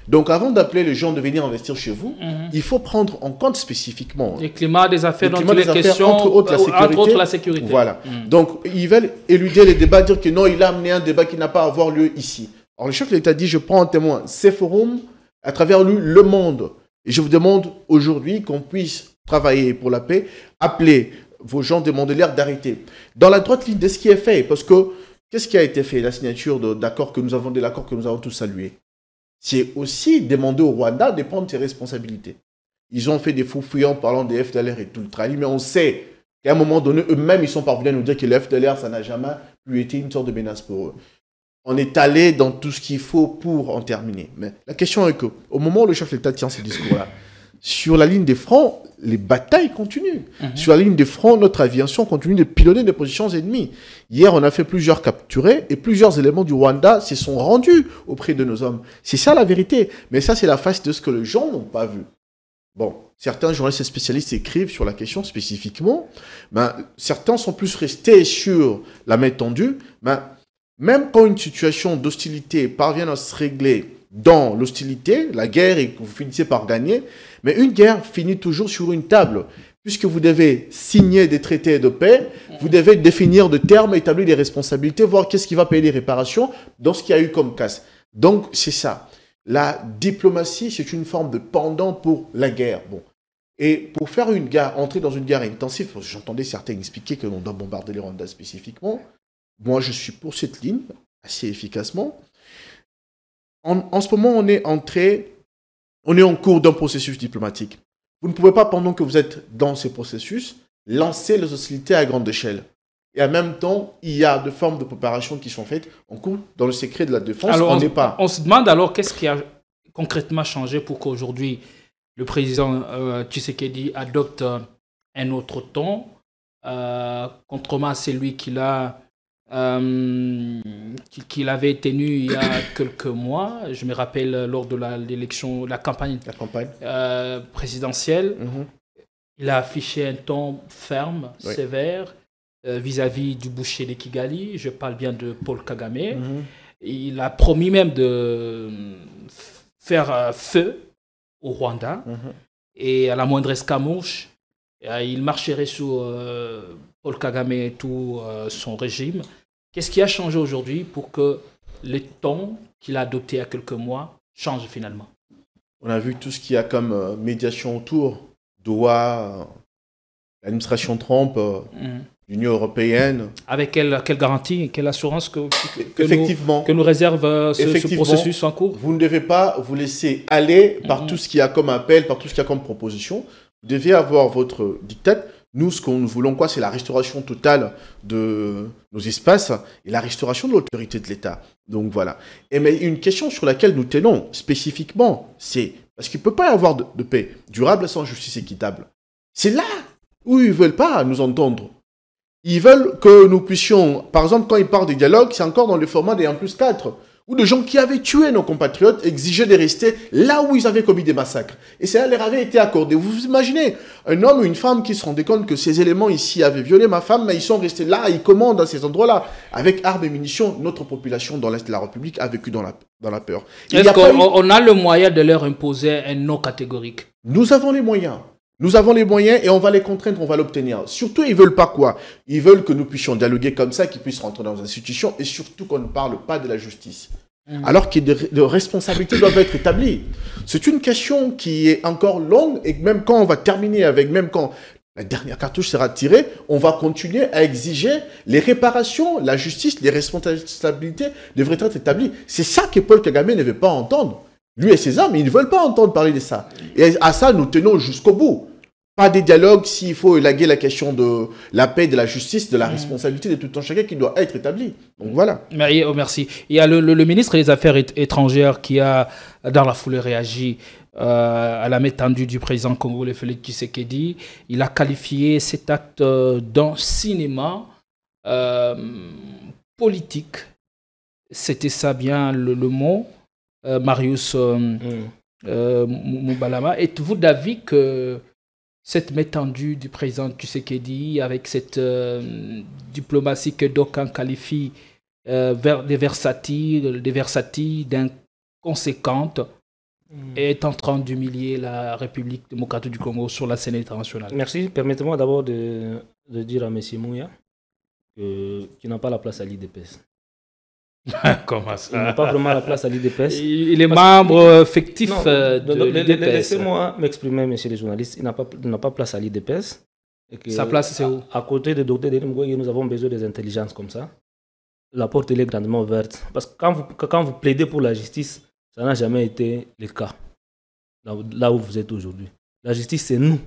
Donc, avant d'appeler les gens de venir investir chez vous, il faut prendre en compte spécifiquement le climat des affaires, dont il est question, entre autres la sécurité. Voilà. Donc, ils veulent éluder les débats, dire que non, il a amené un débat qui n'a pas à avoir lieu ici. Alors, le chef de l'État dit, je prends en témoin ces forums, à travers lui, le monde. Et je vous demande aujourd'hui qu'on puisse travailler pour la paix, appeler vos gens, demandez-leur d'arrêter. Dans la droite ligne de ce qui est fait, parce que, qu'est-ce qui a été fait? La signature de l'accord que nous avons tous salué. C'est aussi demander au Rwanda de prendre ses responsabilités. Ils ont fait des fous fuyants parlant des FDLR et tout le trali, mais on sait qu'à un moment donné, eux-mêmes, ils sont parvenus à nous dire que les FDLR, ça n'a jamais plus été une sorte de menace pour eux. On est allé dans tout ce qu'il faut pour en terminer. Mais la question est qu'au moment où le chef de l'État tient ces discours-là, sur la ligne des fronts, les batailles continuent. Sur la ligne des fronts, notre aviation continue de pilonner des positions ennemies. Hier, on a fait plusieurs capturés et plusieurs éléments du Rwanda se sont rendus auprès de nos hommes. C'est ça la vérité. Mais ça, c'est la face de ce que les gens n'ont pas vu. Bon, certains journalistes et spécialistes écrivent sur la question spécifiquement. Certains sont plus restés sur la main tendue. Même quand une situation d'hostilité parvient à se régler dans l'hostilité, la guerre, et que vous finissez par gagner, mais une guerre finit toujours sur une table, puisque vous devez signer des traités de paix, vous devez définir de termes, établir des responsabilités, voir qu'est-ce qui va payer les réparations dans ce qu'il y a eu comme casse. Donc, c'est ça. La diplomatie, c'est une forme de pendant pour la guerre. Bon. Et pour faire une guerre, entrer dans une guerre intensive, j'entendais certains expliquer que l'on doit bombarder les Rwandais spécifiquement. Moi, je suis pour cette ligne, assez efficacement. En ce moment, on est en cours d'un processus diplomatique. Vous ne pouvez pas, pendant que vous êtes dans ce processus, lancer les hostilités à grande échelle. Et en même temps, il y a des formes de préparation qui sont faites en cours dans le secret de la défense. Alors, on se demande alors qu'est-ce qui a concrètement changé pour qu'aujourd'hui, le président Tshisekedi adopte un autre ton, contrairement à celui qu'il avait tenu il y a quelques mois. Je me rappelle lors de l'élection, la campagne présidentielle, il a affiché un ton ferme, sévère, vis-à-vis du boucher de Kigali. Je parle bien de Paul Kagame. Il a promis même de faire feu au Rwanda. Et à la moindre escarmouche, il marcherait sous Paul Kagame et tout son régime. Qu'est-ce qui a changé aujourd'hui pour que le ton qu'il a adopté il y a quelques mois change finalement? On a vu tout ce qu'il y a comme médiation autour. Doha, l'administration Trump, l'Union européenne. Avec quelle garantie, quelle assurance que effectivement, nous réserve ce processus en cours? Vous ne devez pas vous laisser aller par tout ce qu'il y a comme appel, par tout ce qu'il y a comme proposition. Vous devez avoir votre diktat. Nous, ce que nous voulons, c'est la restauration totale de nos espaces et la restauration de l'autorité de l'État. Donc voilà. Mais une question sur laquelle nous tenons spécifiquement, c'est parce qu'il ne peut pas y avoir de paix durable sans justice équitable. C'est là où ils ne veulent pas nous entendre. Ils veulent que nous puissions, par exemple, quand ils parlent des dialogues, c'est encore dans le format des 1+4, où des gens qui avaient tué nos compatriotes exigeaient de rester là où ils avaient commis des massacres. Et cela leur avait été accordé. Vous vous imaginez un homme ou une femme qui se rendait compte que ces éléments ici avaient violé ma femme, mais ils sont restés là, ils commandent à ces endroits-là. Avec armes et munitions, notre population dans l'Est de la République a vécu dans la peur. Est-ce qu'on a le moyen de leur imposer un non catégorique? Nous avons les moyens. Nous avons les moyens et on va les contraindre, on va l'obtenir. Surtout, ils ne veulent pas quoi? Ils veulent que nous puissions dialoguer comme ça, qu'ils puissent rentrer dans les institutions et surtout qu'on ne parle pas de la justice. Alors que des responsabilités doivent être établies. C'est une question qui est encore longue et même quand on va terminer avec, même quand la dernière cartouche sera tirée, on va continuer à exiger les réparations, la justice, les responsabilités devraient être établies. C'est ça que Paul Kagame ne veut pas entendre. Lui et ses hommes, ils ne veulent pas entendre parler de ça. Et à ça, nous tenons jusqu'au bout. Pas des dialogues s'il faut élaguer la question de la paix, de la justice, de la responsabilité de tout un chacun qui doit être établie. Donc voilà. Merci. Il y a le ministre des Affaires étrangères qui a, dans la foulée, réagi à la main tendue du président congolais Félix Tshisekedi. Il a qualifié cet acte d'un cinéma politique. C'était ça bien le mot, Marius Moubalama. Êtes-vous d'avis que cette main tendue du président Tshisekedi avec cette diplomatie que d'aucuns qualifient des versatiles d'inconséquentes est en train d'humilier la République démocratique du Congo sur la scène internationale? Merci. Permettez-moi d'abord de dire à M. Mouya qu'il n'a pas la place à l'IDPS. Comment ça? Il n'a pas vraiment la place à l'IDPS. Il est membre fictif de l'IDPS. Laissez-moi m'exprimer, messieurs les journalistes. Il n'a pas place à l'IDPS. Sa place, c'est où? À côté de Dr Denis Mukwege, nous avons besoin des intelligences comme ça. La porte elle est grandement ouverte. Parce que quand vous plaidez pour la justice, ça n'a jamais été le cas. Là où vous êtes aujourd'hui. La justice, c'est nous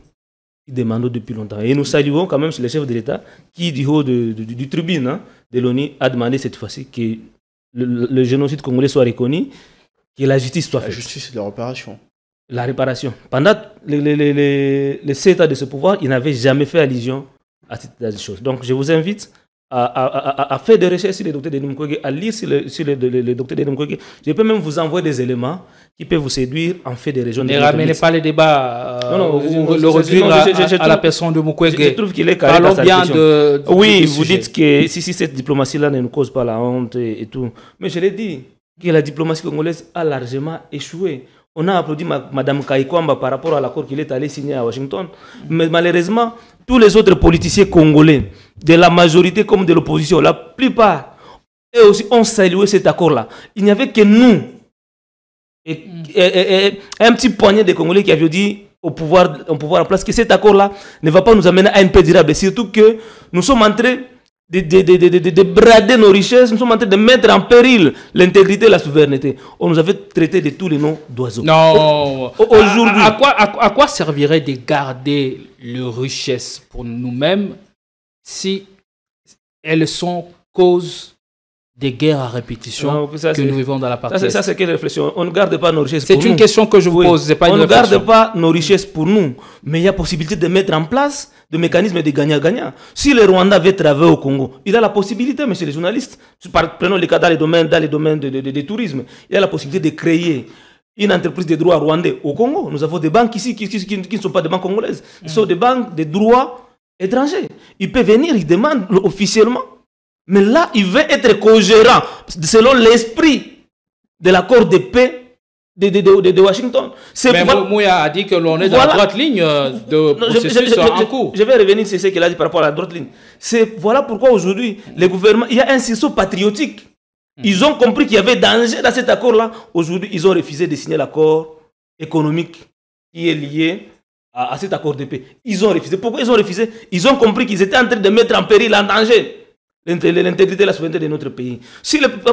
qui demandons depuis longtemps. Et nous saluons quand même le chef de l'État qui, du haut du tribune de l'ONU, a demandé cette fois-ci que le génocide congolais soit reconnu, que la justice soit faite. La justice et la réparation. La réparation. Pendant les 7 ans de ce pouvoir, il n'avait jamais fait allusion à cette chose. Donc je vous invite à faire des recherches sur le docteur Denis Mukwege, à lire sur le docteur Denis Mukwege. Je peux même vous envoyer des éléments qui peuvent vous séduire en fait des régions. Ne ramenez pas les débats le réduire à la personne de Mukwege. Je trouve qu'il est carré. Parlons bien de oui, vous dites que si cette diplomatie-là ne nous cause pas la honte et tout. Mais je l'ai dit, que la diplomatie congolaise a largement échoué. On a applaudi Mme Kaikwamba par rapport à l'accord qu'il est allé signer à Washington. Mais malheureusement, tous les autres politiciens congolais, de la majorité comme de l'opposition, la plupart, eux aussi ont salué cet accord-là. Il n'y avait que nous, et un petit poignet de Congolais qui avaient dit au pouvoir en place que cet accord-là ne va pas nous amener à une paix durable. Surtout que nous sommes en train de brader nos richesses, nous sommes en train de mettre en péril l'intégrité et la souveraineté. On nous avait traité de tous les noms d'oiseaux. Non. Aujourd'hui, à quoi servirait de garder les richesses pour nous-mêmes si elles sont cause des guerres à répétition que nous vivons dans la partie? Ça, c'est quelle réflexion? On ne garde pas nos richesses pour nous. C'est une question que je vous pose, c'est pas une réflexion. On ne garde pas nos richesses pour nous, mais il y a possibilité de mettre en place des mécanismes de gagnant-gagnant. Si le Rwanda veut travailler au Congo, il a la possibilité, monsieur les journalistes, prenons les cas dans les domaines de tourisme, il a la possibilité de créer une entreprise de droit rwandais au Congo. Nous avons des banques ici qui ne sont pas des banques congolaises, ce sont des banques de droit étrangers. Il peut venir, il demande officiellement. Mais là, il veut être co-gérant selon l'esprit de l'accord de paix de Washington. Mais Mouya a dit que l'on est dans la droite ligne de processus en cours. Je vais revenir sur ce qu'il a dit par rapport à la droite ligne. Voilà pourquoi aujourd'hui, le gouvernement, il y a un sursaut patriotique. Ils ont compris qu'il y avait danger dans cet accord-là. Aujourd'hui, ils ont refusé de signer l'accord économique qui est lié à cet accord de paix. Ils ont refusé. Pourquoi ils ont refusé? Ils ont compris qu'ils étaient en train de mettre en péril, en danger l'intégrité et la souveraineté de notre pays.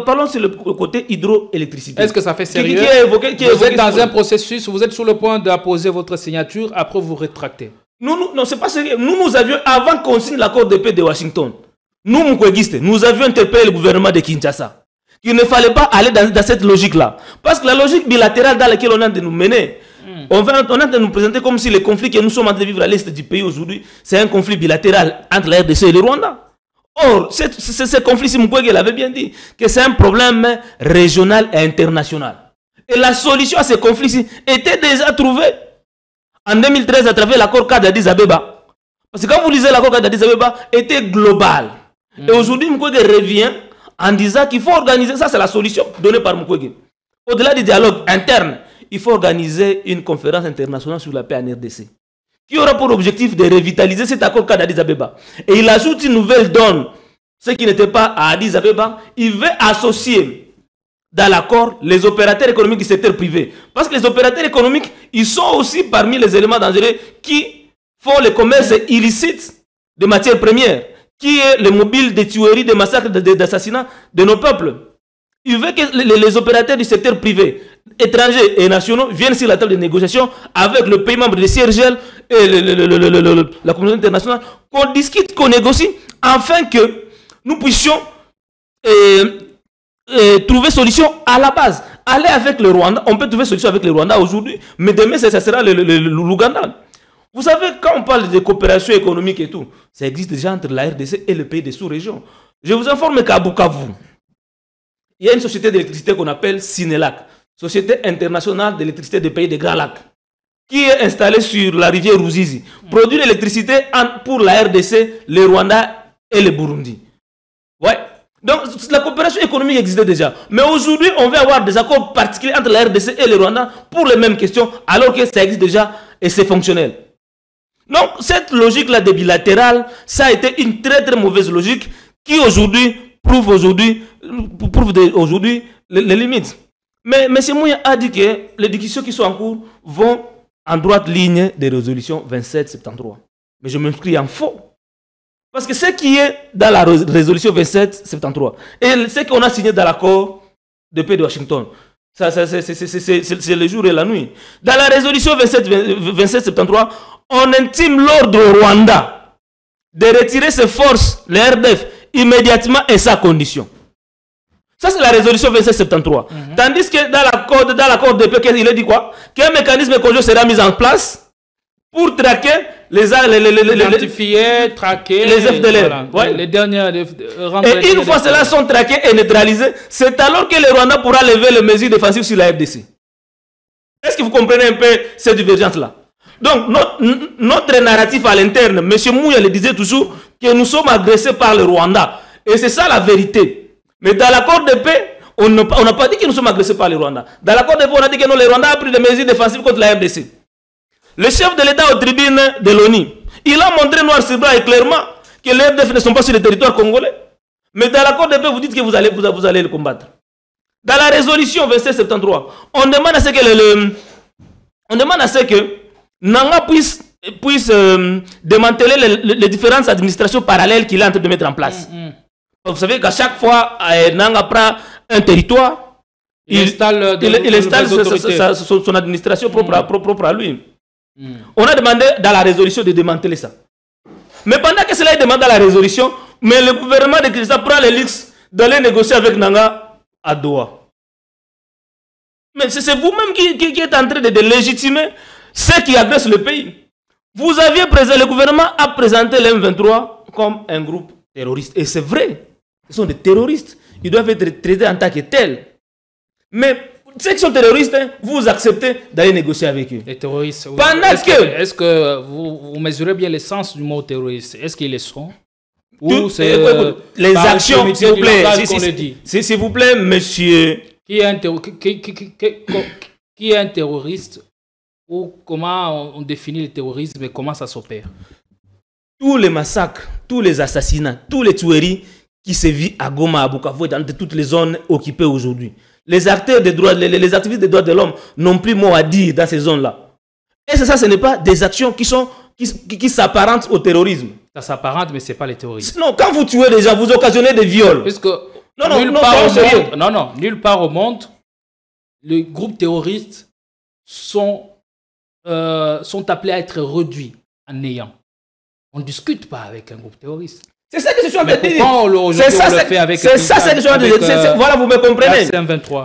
Parlons sur le côté hydroélectricité. Est-ce que ça fait sérieux? Vous êtes dans un processus, vous êtes sur le point d'apposer votre signature, après vous rétractez. Non, c'est pas sérieux. Nous avions, avant qu'on signe l'accord de paix de Washington, nous, Mukwegistes, nous avions interpellé le gouvernement de Kinshasa qu'il ne fallait pas aller dans cette logique-là. Parce que la logique bilatérale dans laquelle on est en train de nous mener, on est en train de nous présenter comme si le conflit que nous sommes en train de vivre à l'est du pays aujourd'hui, c'est un conflit bilatéral entre la RDC et le Rwanda. Or, ce conflit, si Mukwege l'avait bien dit, que c'est un problème régional et international. Et la solution à ce conflit-ci était déjà trouvée en 2013 à travers l'accord cadre d'Addis Abeba. Parce que quand vous lisez l'accord cadre d'Addis Abeba, était global. Et aujourd'hui, Mukwege revient en disant qu'il faut organiser, ça c'est la solution donnée par Mukwege. Au-delà du dialogue interne, il faut organiser une conférence internationale sur la paix en RDC, qui aura pour objectif de revitaliser cet accord cadre d'Addis Abeba. Et il ajoute une nouvelle donne, ce qui n'était pas à Addis Abeba. Il veut associer dans l'accord les opérateurs économiques du secteur privé. Parce que les opérateurs économiques, ils sont aussi parmi les éléments dangereux qui font le commerce illicite de matières premières, qui est le mobile de tueries, de massacres, d'assassinats de nos peuples. Il veut que les opérateurs du secteur privé, étrangers et nationaux viennent sur la table de négociation avec le pays membre de CIRGL et la communauté internationale, qu'on discute, qu'on négocie, afin que nous puissions trouver solution à la base. Aller avec le Rwanda, on peut trouver solution avec le Rwanda aujourd'hui, mais demain, ça sera l'Ouganda. Vous savez, quand on parle de coopération économique et tout, ça existe déjà entre la RDC et le pays des sous-régions. Je vous informe qu'à Bukavu, il y a une société d'électricité qu'on appelle Sinelac, Société internationale d'électricité des pays des Grands Lacs, qui est installée sur la rivière Ruzizi, produit l'électricité pour la RDC, le Rwanda et le Burundi. Ouais. Donc la coopération économique existait déjà. Mais aujourd'hui, on veut avoir des accords particuliers entre la RDC et le Rwanda pour les mêmes questions, alors que ça existe déjà et c'est fonctionnel. Donc cette logique-là de bilatéral, ça a été une très très mauvaise logique qui aujourd'hui prouve aujourd'hui les limites. Mais M. Mouya a dit que les discussions qui sont en cours vont en droite ligne des résolutions 2773. Mais je m'inscris en faux. Parce que ce qui est dans la résolution 2773 et ce qu'on a signé dans l'accord de paix de Washington, c'est le jour et la nuit. Dans la résolution 2773, on intime l'ordre au Rwanda de retirer ses forces, les RDF, immédiatement et sans condition. Ça, c'est la résolution 2773. Tandis que dans l'accord de paix, il a dit quoi? Qu'un mécanisme conjoint sera mis en place pour traquer identifier, traquer les FDLR. Voilà, Ouais. les dernières. Et une fois cela sont traqués et neutralisés, c'est alors que le Rwanda pourra lever les mesures défensives sur la RDC. Est-ce que vous comprenez un peu cette divergence-là? Donc, notre narratif à l'interne, M. Mouya le disait toujours, que nous sommes agressés par le Rwanda. Et c'est ça la vérité. Mais dans l'accord de paix, on n'a pas dit que nous sommes agressés par le Rwanda. Dans l'accord de paix, on a dit que non, le Rwanda a pris des mesures défensives contre la RDC. Le chef de l'État aux tribunes de l'ONU, il a montré noir sur blanc et clairement que les RDF ne sont pas sur le territoire congolais. Mais dans l'accord de paix, vous dites que vous allez le combattre. Dans la résolution 2773, on demande à ce que Nanga puisse démanteler les différentes administrations parallèles qu'il est en train de mettre en place. Vous savez qu'à chaque fois, Nanga prend un territoire, il installe son administration propre à lui. On a demandé dans la résolution de démanteler ça. Mais pendant que cela est demandé dans la résolution, mais le gouvernement de Kinshasa prend les luxe d'aller négocier avec Nanga à Doha. Mais c'est vous-même qui êtes en train de légitimer ceux qui agressent le pays. Vous aviez présenté, le gouvernement a présenté l'M23 comme un groupe terroriste. Et c'est vrai, ce sont des terroristes. Ils doivent être traités en tant que tels. Mais ceux qui sont terroristes, vous acceptez d'aller négocier avec eux. Les terroristes. Oui. Pendant est-ce que vous mesurez bien le sens du mot terroriste? Est-ce qu'ils le sont? Ou c'est les actions, s'il vous plaît. S'il vous plaît, monsieur. Qui est un terroriste? Ou comment on définit le terrorisme et comment ça s'opère? Tous les massacres, tous les assassinats, tous les tueries qui se vivent à Goma, à Bukavu, dans toutes les zones occupées aujourd'hui. Les acteurs des droits, les activistes des droits de l'homme n'ont plus mot à dire dans ces zones-là. Et ça, ce n'est pas des actions qui s'apparentent au terrorisme. Ça s'apparente, mais ce n'est pas les terroristes. Non, quand vous tuez des gens, vous occasionnez des viols. Parce que nulle part au monde, les groupes terroristes sont appelés à être réduits en néant. On ne discute pas avec un groupe terroriste. C'est ça que je suis en train de dire. C'est ça ce que je suis en train de dire. Voilà, vous me comprenez.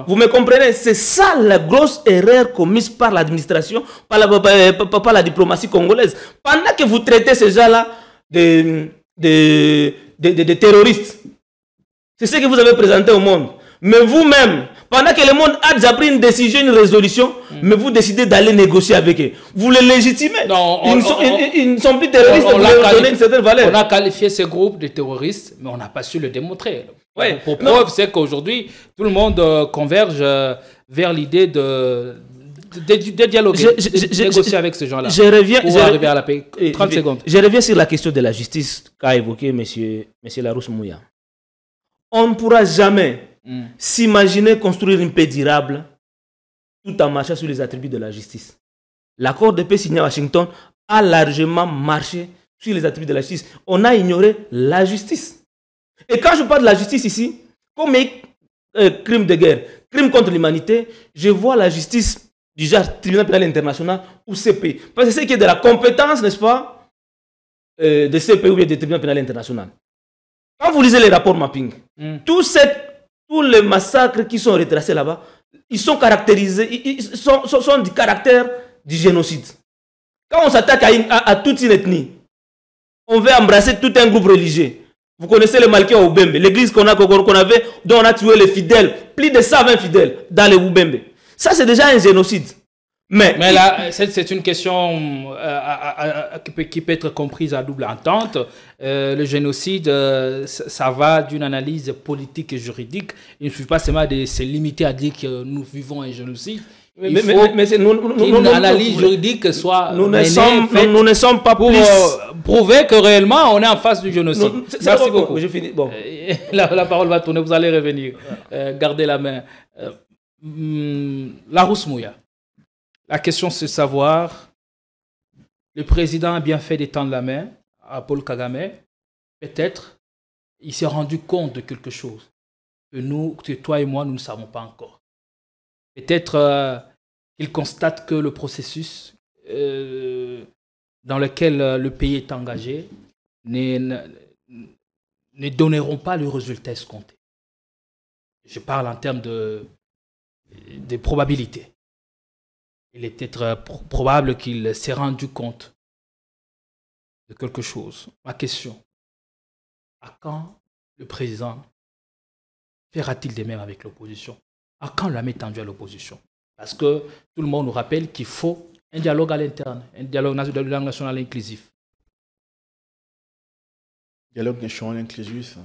Vous me comprenez. C'est ça la grosse erreur commise par l'administration, par la diplomatie congolaise. Pendant que vous traitez ces gens-là de terroristes, c'est ce que vous avez présenté au monde. Mais vous-même, pendant que le monde a déjà pris une décision, une résolution, mais vous décidez d'aller négocier avec eux. Vous les légitimez. Non, ils ne sont plus terroristes, vous leur donnez une certaine valeur. On a qualifié ces groupes de terroristes, mais on n'a pas su le démontrer. Ouais. Pour preuve, c'est qu'aujourd'hui, tout le monde converge vers l'idée de dialoguer, de négocier avec ces gens-là. Pour arriver à la paix. 30 secondes. Je reviens sur la question de la justice qu'a évoqué M. Larousse Mouya. On ne pourra jamais s'imaginer construire une paix durable tout en marchant sur les attributs de la justice. L'accord de paix signé à Washington a largement marché sur les attributs de la justice. On a ignoré la justice. Et quand je parle de la justice ici, crime de guerre, crime contre l'humanité, je vois la justice du genre tribunal pénal international ou CPI. Parce que c'est ce qui est de la compétence, n'est-ce pas, de CPI ou bien du tribunal pénal international. Quand vous lisez les rapports mapping, tous les massacres qui sont retracés là-bas, ils sont caractérisés, ils sont du caractère du génocide. Quand on s'attaque à toute une ethnie, on veut embrasser tout un groupe religieux. Vous connaissez le Malkia au Oubembe, l'église qu'on avait, dont on a tué les fidèles, plus de 120 fidèles dans le Oubembe. Ça, c'est déjà un génocide. Mais là, c'est une question qui peut être comprise à double entente. Le génocide, ça va d'une analyse politique et juridique. Il ne suffit pas seulement de se limiter à dire que nous vivons un génocide. Il faut qu'une analyse juridique soit nous ne sommes pas pour prouver que réellement on est en face du génocide. Merci beaucoup. Je finis. Bon. La parole va tourner, vous allez revenir. Gardez la main. Larousse Mouya. La question, c'est de savoir, le président a bien fait d'étendre la main à Paul Kagame. Peut-être, il s'est rendu compte de quelque chose que toi et moi, nous ne savons pas encore. Peut-être qu'il constate que le processus dans lequel le pays est engagé ne donneront pas le résultat escompté. Je parle en termes de probabilités. Il est peut-être probable qu'il s'est rendu compte de quelque chose. Ma question, à quand le président fera-t-il de même avec l'opposition? À quand la main tendue à l'opposition? Parce que tout le monde nous rappelle qu'il faut un dialogue à l'interne, un dialogue national inclusif. Dialogue national inclusif.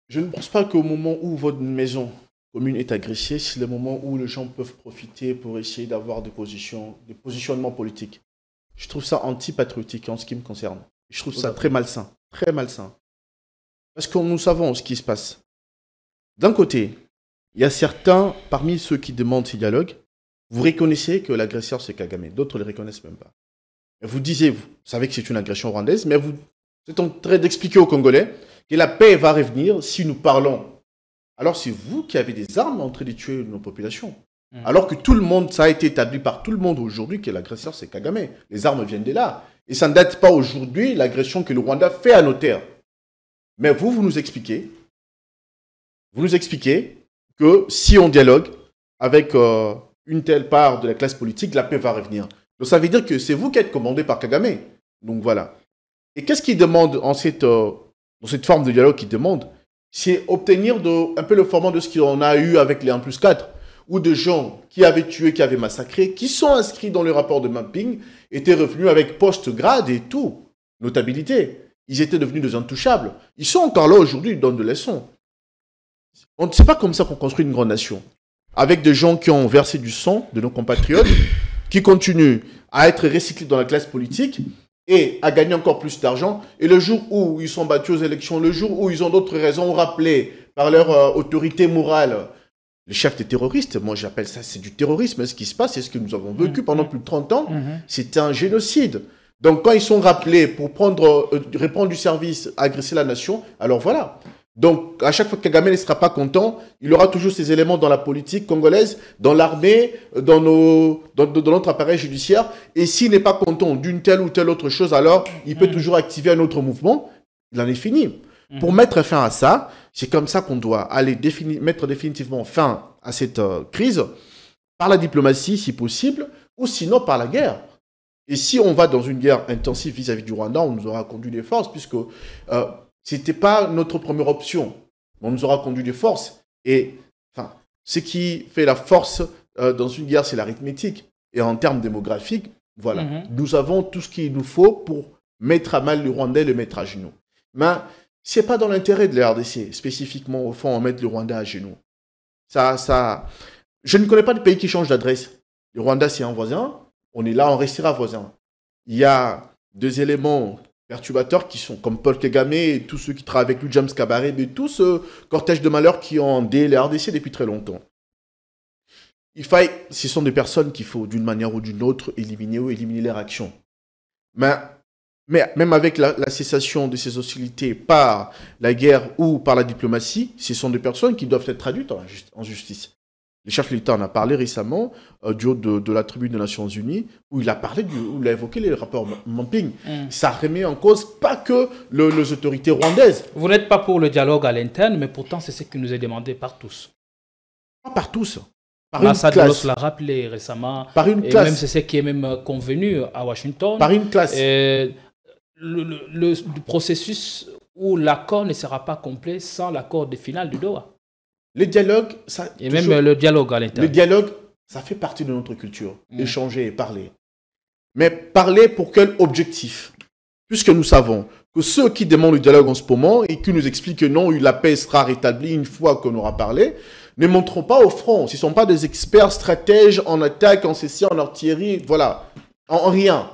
Je ne pense pas qu'au moment où votre maison commune est agressée, c'est le moment où les gens peuvent profiter pour essayer d'avoir des positionnements politiques. Je trouve ça anti-patriotique en ce qui me concerne. Je trouve ça très malsain. Très malsain. Parce que nous savons ce qui se passe. D'un côté, il y a certains, parmi ceux qui demandent ces dialogues, vous reconnaissez que l'agresseur c'est Kagame. D'autres ne le reconnaissent même pas. Et vous savez que c'est une agression rwandaise, mais vous êtes en train d'expliquer aux Congolais que la paix va revenir si nous parlons. Alors c'est vous qui avez des armes en train de tuer nos populations. Alors que tout le monde, ça a été établi par tout le monde aujourd'hui que l'agresseur c'est Kagame. Les armes viennent de là. Et ça ne date pas aujourd'hui l'agression que le Rwanda fait à nos terres. Mais vous nous expliquez que si on dialogue avec une telle part de la classe politique, la paix va revenir. Donc ça veut dire que c'est vous qui êtes commandé par Kagame. Donc voilà. Et qu'est-ce qu'il demande dans cette forme de dialogue qu'il demande? C'est obtenir un peu le format de ce qu'on a eu avec les 1+4, où des gens qui avaient tué, qui avaient massacré, qui sont inscrits dans le rapport de mapping, étaient revenus avec post-grade et tout, notabilité. Ils étaient devenus des intouchables. Ils sont encore là aujourd'hui, ils donnent des leçons. C'est pas comme ça qu'on construit une grande nation. Avec des gens qui ont versé du sang de nos compatriotes, qui continuent à être recyclés dans la classe politique, et à gagner encore plus d'argent. Et le jour où ils sont battus aux élections, le jour où ils ont d'autres raisons rappelées par leur autorité morale, les chefs des terroristes, moi j'appelle ça, c'est du terrorisme. Ce qui se passe, c'est ce que nous avons vécu pendant plus de 30 ans. C'est un génocide. Donc quand ils sont rappelés pour reprendre du service, agresser la nation, alors voilà. Donc, à chaque fois que Kagame ne sera pas content, il aura toujours ces éléments dans la politique congolaise, dans l'armée, dans notre appareil judiciaire. Et s'il n'est pas content d'une telle ou telle autre chose, alors il peut toujours activer un autre mouvement. Il en est fini. Pour mettre fin à ça, c'est comme ça qu'on doit aller mettre définitivement fin à cette crise, par la diplomatie si possible, ou sinon par la guerre. Et si on va dans une guerre intensive vis-à-vis du Rwanda, on nous aura conduit des forces, puisque ce n'était pas notre première option. On nous aura conduit des forces. Et enfin, ce qui fait la force dans une guerre, c'est l'arithmétique. Et en termes démographiques, voilà, nous avons tout ce qu'il nous faut pour mettre à mal le Rwanda et le mettre à genoux. Mais ce n'est pas dans l'intérêt de la RDC, spécifiquement, au fond, on mettre le Rwanda à genoux. Je ne connais pas de pays qui change d'adresse. Le Rwanda, c'est un voisin. On est là, on restera voisin. Il y a deux éléments perturbateurs qui sont comme Paul Kagame et tous ceux qui travaillent avec lui, James Kabarebe, et tout ce cortège de malheurs qui ont endé la RDC depuis très longtemps. Ce sont des personnes qu'il faut, d'une manière ou d'une autre, éliminer leur action. Mais Mais même avec la cessation de ces hostilités par la guerre ou par la diplomatie, ce sont des personnes qui doivent être traduites en justice. Le chef de l'État en a parlé récemment du haut de la tribune des Nations Unies, où il a parlé, où il a évoqué les rapports Mamping. Ça remet en cause pas que les autorités rwandaises. Vous n'êtes pas pour le dialogue à l'interne, mais pourtant c'est ce qui nous est demandé par tous. Pas par tous. Par L'ambassadeur l'a rappelé récemment. Par une et classe. même c'est ce qui est même convenu à Washington. Par une classe. Le processus où l'accord ne sera pas complet sans l'accord final du Doha. Les dialogues, ça... Et toujours, même le dialogue à l'intérieur. Le dialogue, ça fait partie de notre culture. Échanger et parler. Mais parler pour quel objectif? Puisque nous savons que ceux qui demandent le dialogue en ce moment et qui nous expliquent que non, la paix sera rétablie une fois qu'on aura parlé, ne montreront pas au front. Ce ne sont pas des experts stratèges en attaque, en ceci, en artillerie, voilà. En rien.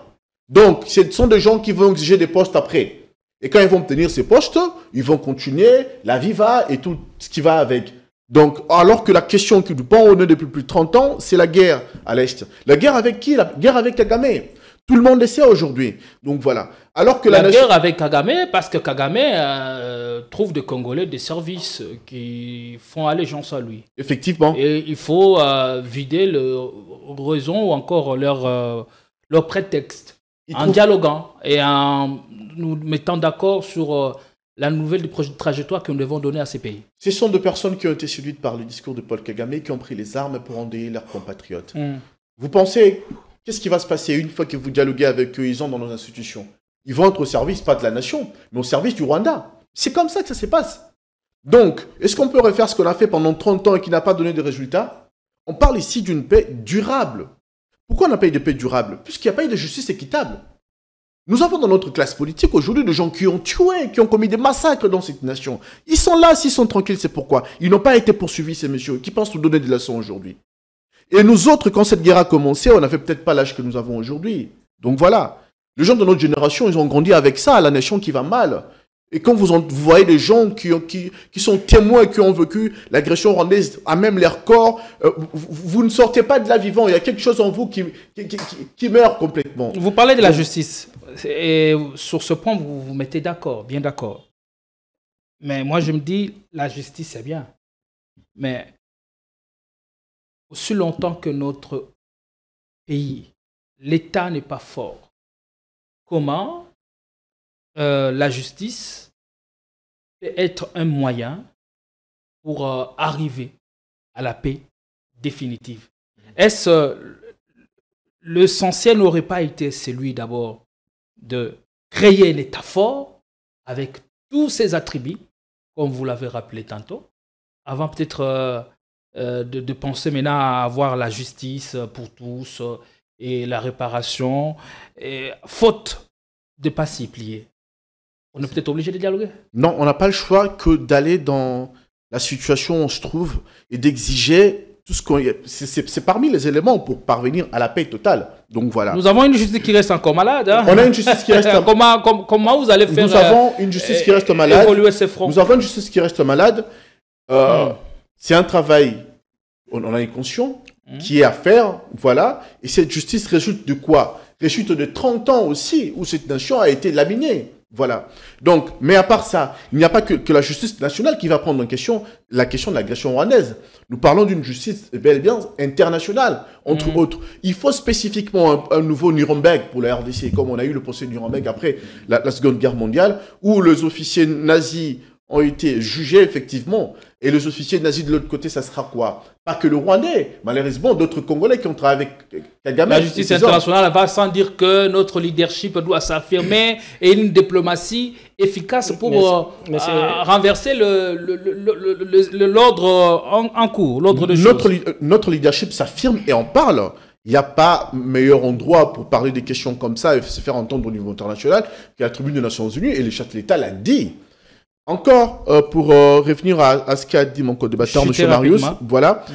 Donc, ce sont des gens qui vont exiger des postes après. Et quand ils vont obtenir ces postes, ils vont continuer, la vie va et tout ce qui va avec. Donc, alors que la question qui nous pend au nez depuis plus de 30 ans, c'est la guerre à l'Est. La guerre avec qui? La guerre avec Kagame. Tout le monde le sait aujourd'hui. Donc voilà. Alors que la guerre avec Kagame, parce que Kagame trouve des Congolais des services qui font allégeance à lui. Effectivement. Et il faut vider leur raison ou encore leur prétexte en dialoguant et en nous mettant d'accord sur la nouvelle trajectoire que nous devons donner à ces pays. Ce sont deux personnes qui ont été séduites par le discours de Paul Kagame, qui ont pris les armes pour endeuiller leurs compatriotes. Vous pensez, qu'est-ce qui va se passer une fois que vous dialoguez avec eux, ils sont dans nos institutions? Ils vont être au service, pas de la nation, mais au service du Rwanda. C'est comme ça que ça se passe. Donc, est-ce qu'on peut refaire ce qu'on a fait pendant 30 ans et qui n'a pas donné de résultats? On parle ici d'une paix durable. Pourquoi on n'a pas eu de paix durable? Puisqu'il n'y a pas eu de justice équitable. Nous avons dans notre classe politique aujourd'hui des gens qui ont tué, qui ont commis des massacres dans cette nation. Ils sont là, s'ils sont tranquilles, c'est pourquoi. Ils n'ont pas été poursuivis, ces messieurs, qui pensent nous donner des leçons aujourd'hui. Et nous autres, quand cette guerre a commencé, on n'avait peut-être pas l'âge que nous avons aujourd'hui. Donc voilà. Les gens de notre génération, ils ont grandi avec ça, la nation qui va mal. Et quand vous voyez des gens qui sont témoins, qui ont vécu l'agression rwandaise à même leur corps, vous ne sortez pas de là vivant. Il y a quelque chose en vous qui meurt complètement. Vous parlez de la justice. Et sur ce point, vous vous mettez d'accord, bien d'accord. Mais moi, je me dis, la justice, c'est bien. Mais aussi longtemps que notre pays, l'État n'est pas fort, comment la justice peut être un moyen pour arriver à la paix définitive? Est-ce l'essentiel n'aurait pas été celui d'abord de créer un État fort avec tous ses attributs, comme vous l'avez rappelé tantôt, avant peut-être de penser maintenant à avoir la justice pour tous et la réparation, et, faute de ne pas s'y plier? On est peut-être obligé de dialoguer? Non, on n'a pas le choix que d'aller dans la situation où on se trouve et d'exiger tout ce qu'on... C'est parmi les éléments pour parvenir à la paix totale. Donc voilà. Nous avons une justice qui reste encore malade. Hein? On a une justice qui reste... comment vous allez faire... Nous avons une justice qui reste malade. Évoluer ses fronts. Nous avons une justice qui reste malade. C'est un travail, on en est conscient, qui est à faire. Voilà. Et cette justice résulte de quoi? Résulte de 30 ans aussi, où cette nation a été laminée. Voilà. Donc, mais à part ça, il n'y a pas que la justice nationale qui va prendre en question la question de l'agression rwandaise. Nous parlons d'une justice bel et bien internationale, entre autres. Il faut spécifiquement un nouveau Nuremberg pour la RDC, comme on a eu le procès de Nuremberg après la Seconde Guerre mondiale, où les officiers nazis ont été jugés, effectivement. Et les officiers nazis de l'autre côté, ça sera quoi? Pas que le Rwandais, malheureusement, d'autres Congolais qui ont travaillé avec Kagame. La justice internationale va sans dire que notre leadership doit s'affirmer et une diplomatie efficace pour renverser l'ordre en cours, l'ordre de choses. Notre leadership s'affirme et en parle. Il n'y a pas meilleur endroit pour parler des questions comme ça et se faire entendre au niveau international que la tribune des Nations Unies, et le chef de l'État l'a dit. Encore, pour revenir à ce qu'a dit mon co-débatteur, M. Marius, voilà,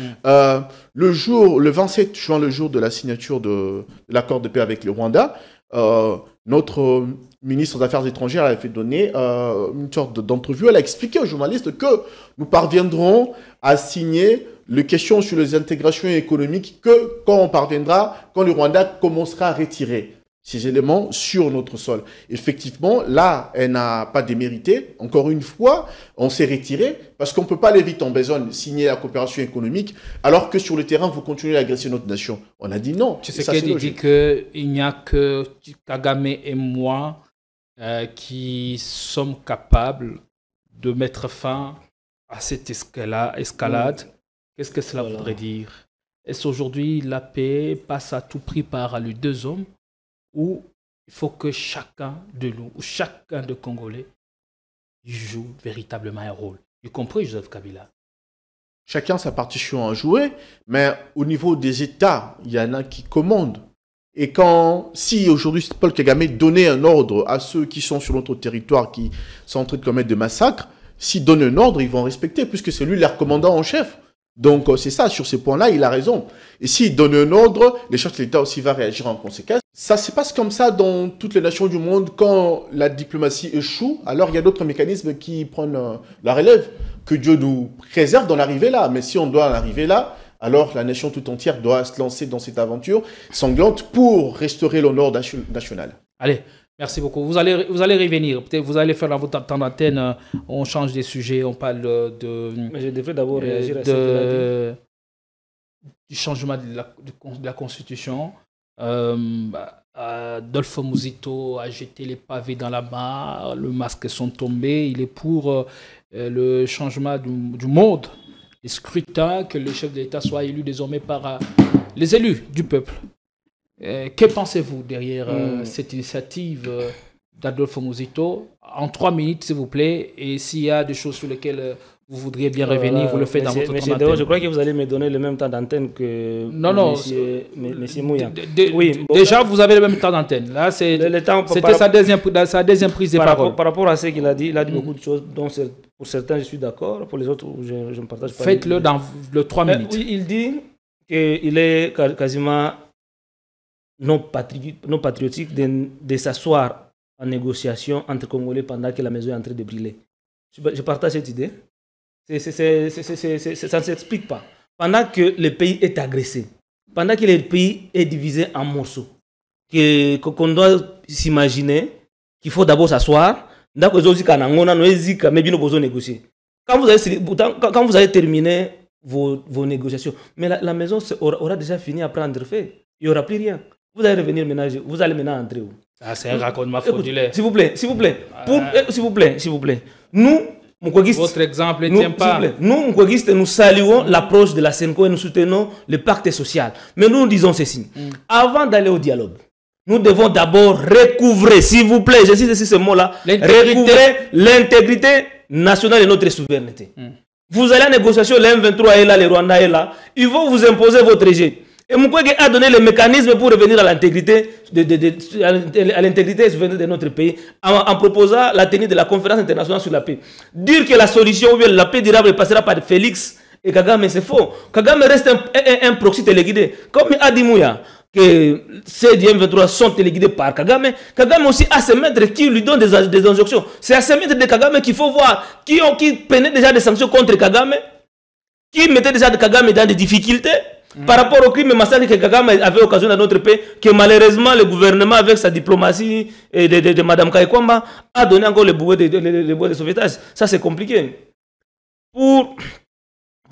le 27 juin, le jour de la signature de l'accord de paix avec le Rwanda, notre ministre des Affaires étrangères avait fait donner une sorte d'entrevue. Elle a expliqué aux journalistes que nous parviendrons à signer les questions sur les intégrations économiques que quand on parviendra, quand le Rwanda commencera à retirer. ces éléments sur notre sol. Effectivement, là, elle n'a pas démérité. Encore une fois, on s'est retiré parce qu'on ne peut pas aller vite en besogne, signer la coopération économique, alors que sur le terrain, vous continuez à agresser notre nation. On a dit non. Tshisekedi dit qu'il n'y a que Kagame et moi qui sommes capables de mettre fin à cette escalade. Qu'est-ce que cela voudrait dire? Est-ce aujourd'hui la paix passe à tout prix par les deux hommes, ou il faut que chacun de nous, ou chacun de Congolais, joue véritablement un rôle, y compris Joseph Kabila? Chacun sa partition à jouer, mais au niveau des États, il y en a qui commandent. Et si aujourd'hui Paul Kagame donnait un ordre à ceux qui sont sur notre territoire, qui sont en train de commettre des massacres, s'il donne un ordre, ils vont respecter, puisque c'est lui leur commandant en chef. Donc c'est ça, sur ces points-là, il a raison. Et s'il donne un ordre, les chefs de l'État aussi vont réagir en conséquence. Ça se passe comme ça dans toutes les nations du monde. Quand la diplomatie échoue, alors il y a d'autres mécanismes qui prennent la relève. Que Dieu nous préserve d'en arriver là. Mais si on doit en arriver là, alors la nation tout entière doit se lancer dans cette aventure sanglante pour restaurer l'honneur national. Allez, merci beaucoup. Vous allez revenir. Peut-être vous allez faire dans votre temps d'antenne. On change des sujets. On parle de... Mais je devrais d'abord réagir à du changement de la Constitution. Adolfo Muzito a jeté les pavés dans la mare. Les masques sont tombés. Il est pour le changement du mode. Les scrutins, que le chef de l'État soit élu désormais par les élus du peuple. Que pensez-vous derrière cette initiative d'Adolfo Muzito? En 3 minutes, s'il vous plaît, et s'il y a des choses sur lesquelles vous voudriez bien revenir, vous le faites dans votre temps d'antenne. Je crois que vous allez me donner le même temps d'antenne que Monsieur Mouya. Oui, déjà, vous avez le même temps d'antenne. Là, c'était sa deuxième prise de parole. Par rapport à ce qu'il a dit, il a dit beaucoup de choses, dont pour certains, je suis d'accord, pour les autres, je ne partage pas. Faites-le dans le 3 minutes. Oui, il dit qu'il est quasiment non patriotique de s'asseoir en négociation entre Congolais pendant que la maison est en train de brûler. Je partage cette idée. Ça ne s'explique pas. Pendant que le pays est agressé, pendant que le pays est divisé en morceaux, qu'on doit s'imaginer qu'il faut d'abord s'asseoir, quand vous allez terminer vos négociations, mais la maison aura déjà fini à prendre feu. Il n'y aura plus rien. Vous allez revenir ménager, vous allez maintenant entrer où? C'est un racontement frauduleux. S'il vous plaît. S'il vous plaît. Nous, votre exemple ne tient pas. Nous, Moukoguistes, nous saluons l'approche de la SENCO et nous soutenons le pacte social. Mais nous disons ceci. Avant d'aller au dialogue, nous devons d'abord recouvrer, s'il vous plaît, j'insiste sur ce mot-là, recouvrer l'intégrité nationale et notre souveraineté. Vous allez à la négociation, l'M23 est là, le Rwanda est là, ils vont vous imposer votre rejet. Et Mukwege a donné le mécanisme pour revenir à l'intégrité de notre pays en proposant la tenue de la conférence internationale sur la paix. Dire que la solution ou bien la paix durable passera par Félix et Kagame, c'est faux. Kagame reste un proxy téléguidé. Comme a dit Mouya, que ces M23 sont téléguidés par Kagame, Kagame aussi a ses maîtres qui lui donnent des injonctions. C'est à ces maîtres de Kagame qu'il faut voir qui prenaient déjà des sanctions contre Kagame, qui mettaient déjà Kagame dans des difficultés. Par rapport au crime et massacre que Kagame avait occasion dans notre pays, que malheureusement le gouvernement avec sa diplomatie de Mme Kaikwamba a donné encore le bouée de sauvetage. Ça c'est compliqué. Pour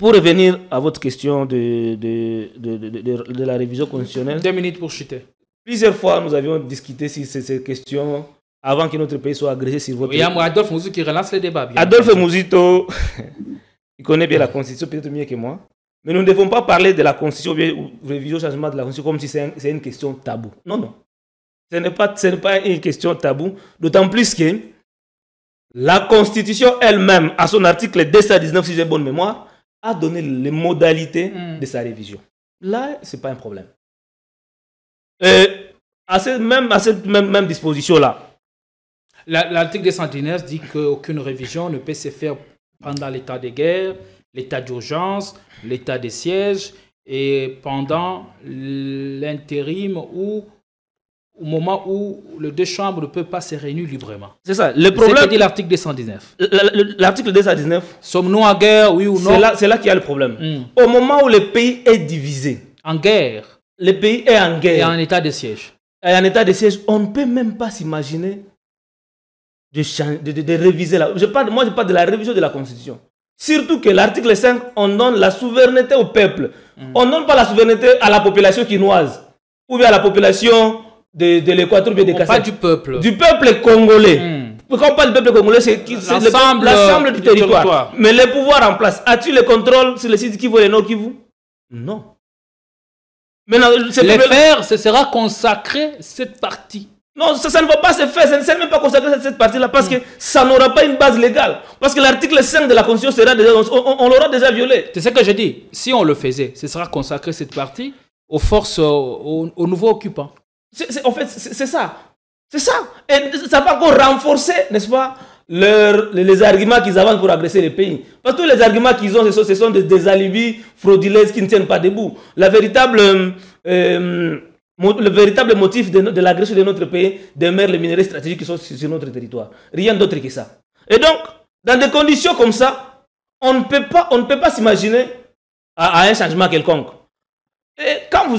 revenir à votre question de la révision constitutionnelle. 2 minutes pour chuter. Plusieurs fois nous avions discuté sur ces questions avant que notre pays soit agressé sur votre... Il y a Adolphe Muzito qui relance le débat. Adolphe Muzito, il connaît bien la Constitution peut-être mieux que moi. Mais nous ne devons pas parler de la Constitution ou révision changement de la Constitution comme si c'est une question taboue. Non, non. Ce n'est pas une question taboue. D'autant plus que la Constitution elle-même, à son article 219, si j'ai bonne mémoire, a donné les modalités de sa révision. Là, ce n'est pas un problème. À cette même disposition-là. L'article 219 dit qu'aucune révision ne peut se faire pendant l'état de guerre, l'état d'urgence, l'état de siège et pendant l'intérim ou au moment où les deux chambres ne peuvent pas se réunir librement. C'est ça. Le problème, c'est l'article 219. L'article 219. Sommes-nous en guerre, oui ou non? C'est là qu'il y a le problème. Au moment où le pays est divisé. En guerre. Le pays est en guerre. Et en état de siège. est en état de siège, on ne peut même pas s'imaginer de réviser moi, je parle de la révision de la Constitution. Surtout que l'article 5, on donne la souveraineté au peuple. On ne donne pas la souveraineté à la population quinoise ou bien à la population de l'Équateur. Pas du peuple. Du peuple congolais. Quand on parle du peuple congolais, c'est l'ensemble du territoire. Mais les pouvoirs en place, as-tu le contrôle sur les sites Kivu et Nord Kivu? Non. Maintenant, les faire, ce sera consacrer cette partie. Non, ça ne va pas se faire, ça ne sert même pas consacrer cette partie-là parce que ça n'aura pas une base légale. Parce que l'article 5 de la Constitution sera déjà, on l'aura déjà violé. C'est ce que je dis. Si on le faisait, ce sera consacrer cette partie aux forces, aux nouveaux occupants. En fait, c'est ça. C'est ça. Et ça va encore renforcer, n'est-ce pas, les arguments qu'ils avancent pour agresser les pays. Parce que tous les arguments qu'ils ont, ce sont des alibis frauduleux qui ne tiennent pas debout. Le véritable motif de l'agression de notre pays demeure les minerais stratégiques qui sont sur notre territoire. Rien d'autre que ça. Et donc, dans des conditions comme ça, on ne peut pas s'imaginer à un changement quelconque. Et quand vous